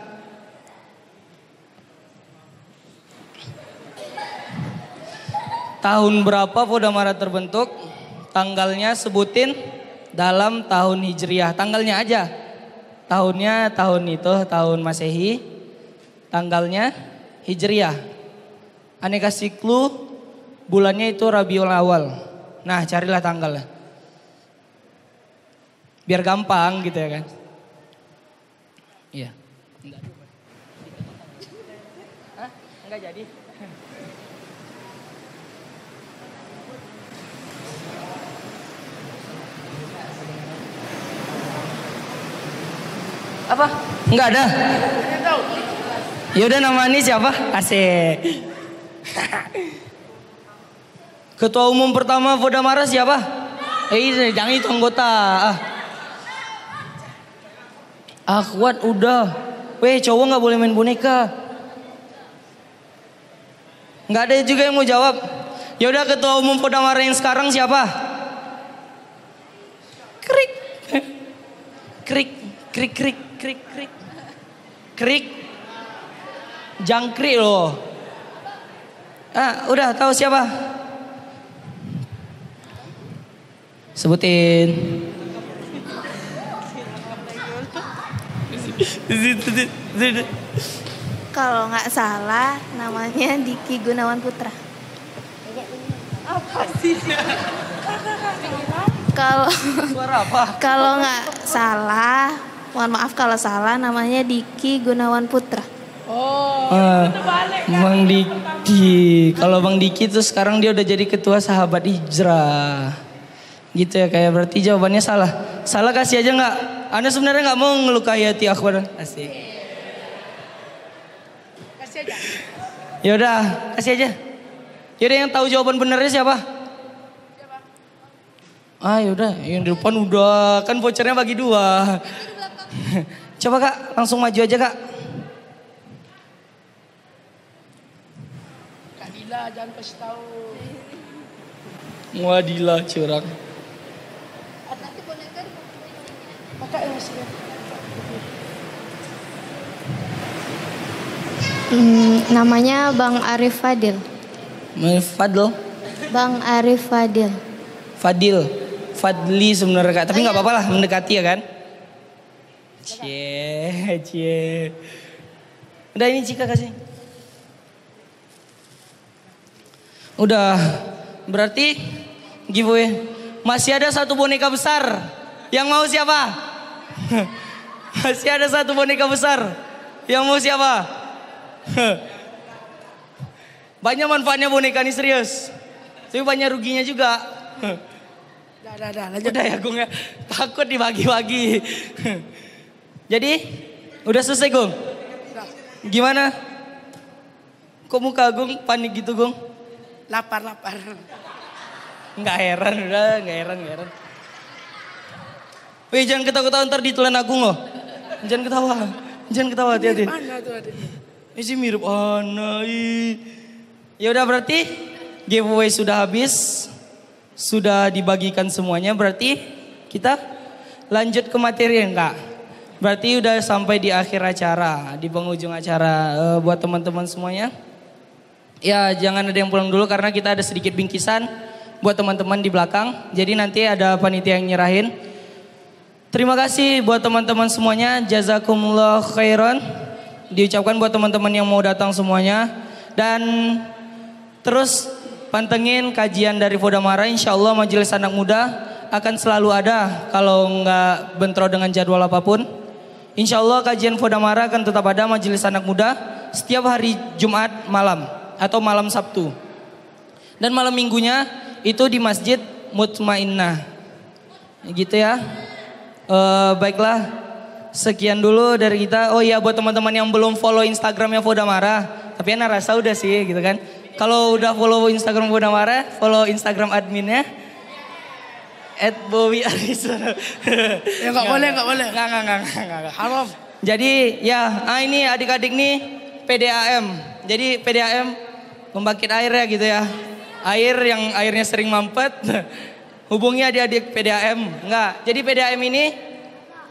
Tahun berapa Vodamara terbentuk? Tanggalnya sebutin dalam tahun Hijriah. Tanggalnya aja. Tahunnya tahun itu, tahun Masehi. Tanggalnya Hijriah. Aneh kasih clue, bulannya itu Rabiul Awal. Nah carilah tanggalnya. Biar gampang gitu ya kan. Iya. Enggak jadi. Apa? Enggak ada. Yaudah nama ini siapa? Asik. Ketua umum pertama Vodamara siapa? Jangan itu anggota. Kuat udah. Cowok nggak boleh main boneka. Nggak ada juga yang mau jawab. Yaudah ketua umum Vodamara yang sekarang siapa? Krik. Krik. Krik, krik, krik, krik. Krik. Jangkrik loh. Udah tahu siapa? Sebutin. Kalau nggak salah namanya Diki Gunawan Putra. Apa sih? Kalau nggak salah, mohon maaf kalau salah, namanya Diki Gunawan Putra. Bang Diki. Kalau Bang Diki tuh sekarang dia udah jadi ketua sahabat hijrah. Gitu ya, kayak berarti jawabannya salah. Salah kasih aja nggak? Anda sebenarnya nggak mau ngelukai hati Akhwan. Asik. Kasih aja. Yaudah, kasih aja. Yaudah yang tahu jawaban benernya siapa? Yaudah, yang di depan udah. Kan vouchernya bagi 2. Coba kak, langsung maju aja kak. Kak Dila jangan kasih tahu. Wadila curang. Kakak yang masih. Namanya Bang Arif Fadil. Fadil? Bang Arif Fadil. Fadli sebenarnya kak, tapi nggak apa-apa lah mendekati ya kan. Cie. Udah ini Cika kasih. Udah, berarti giveaway. Masih ada 1 boneka besar. Yang mau siapa? Masih ada 1 boneka besar. Yang mau siapa? Banyak manfaatnya boneka ini serius. Tapi banyak ruginya juga. Lanjut. Udah ya Gung ya. Takut dibagi-bagi. Jadi udah selesai Gung? Gimana? Kok muka Gung panik gitu Gung? Lapar. Nggak heran. Wih jangan ketawa-ketawa ntar ditelan Agung loh. Jangan ketawa hati-hati. Mana tuh ada? Ini sih mirip Ana. Ya udah berarti giveaway sudah habis. Sudah dibagikan semuanya, berarti kita lanjut ke materi enggak? Berarti udah sampai di akhir acara, di penghujung acara. Buat teman-teman semuanya, ya jangan ada yang pulang dulu karena kita ada sedikit bingkisan buat teman-teman di belakang. Jadi nanti ada panitia yang nyerahin. Terima kasih buat teman-teman semuanya. Jazakumullah khairan. Diucapkan buat teman-teman yang mau datang semuanya. Dan terus pantengin kajian dari Fodamara. Insya Allah majelis anak muda akan selalu ada kalau nggak bentrok dengan jadwal apapun. Insya Allah kajian Fodamara akan tetap ada majelis anak muda setiap hari Jumat malam atau malam Sabtu. Dan malam minggunya itu di Masjid Mutmainnah. Gitu ya. Baiklah, sekian dulu dari kita. Oh iya, buat teman-teman yang belum follow Instagramnya Fodamara, tapi Ana rasa udah sih gitu kan. Kalau udah follow Instagram Fodamara, follow Instagram adminnya @bowiarisono. Ya nggak boleh. Nggak. Haram. Jadi ya, ini adik-adik nih PDAM. Jadi PDAM pembangkit air ya gitu ya. Air yang airnya sering mampet. Hubungi adik-adik PDAM. Enggak. Jadi PDAM ini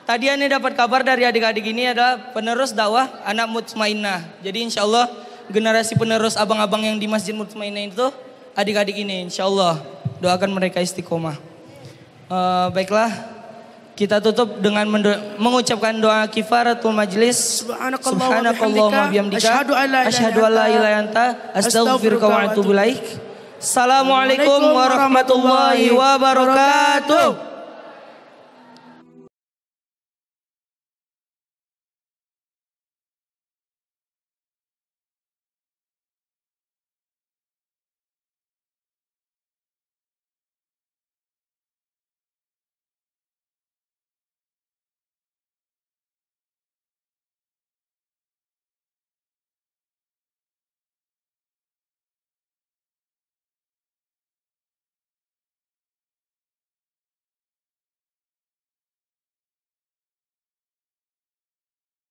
tadi Ana dapat kabar dari adik-adik ini adalah penerus dakwah anak Mutmainnah. Jadi insya Allah generasi penerus abang-abang yang di Masjid Mutmainnah itu adik-adik ini. Insya Allah doakan mereka istiqomah. Baiklah, kita tutup dengan mengucapkan doa kifaratul majlis. Subhanakallahumma bihamdika asyhadu an la ilaha illa anta astaghfiruka wa atubu ilaik. Assalamualaikum warahmatullahi wabarakatuh.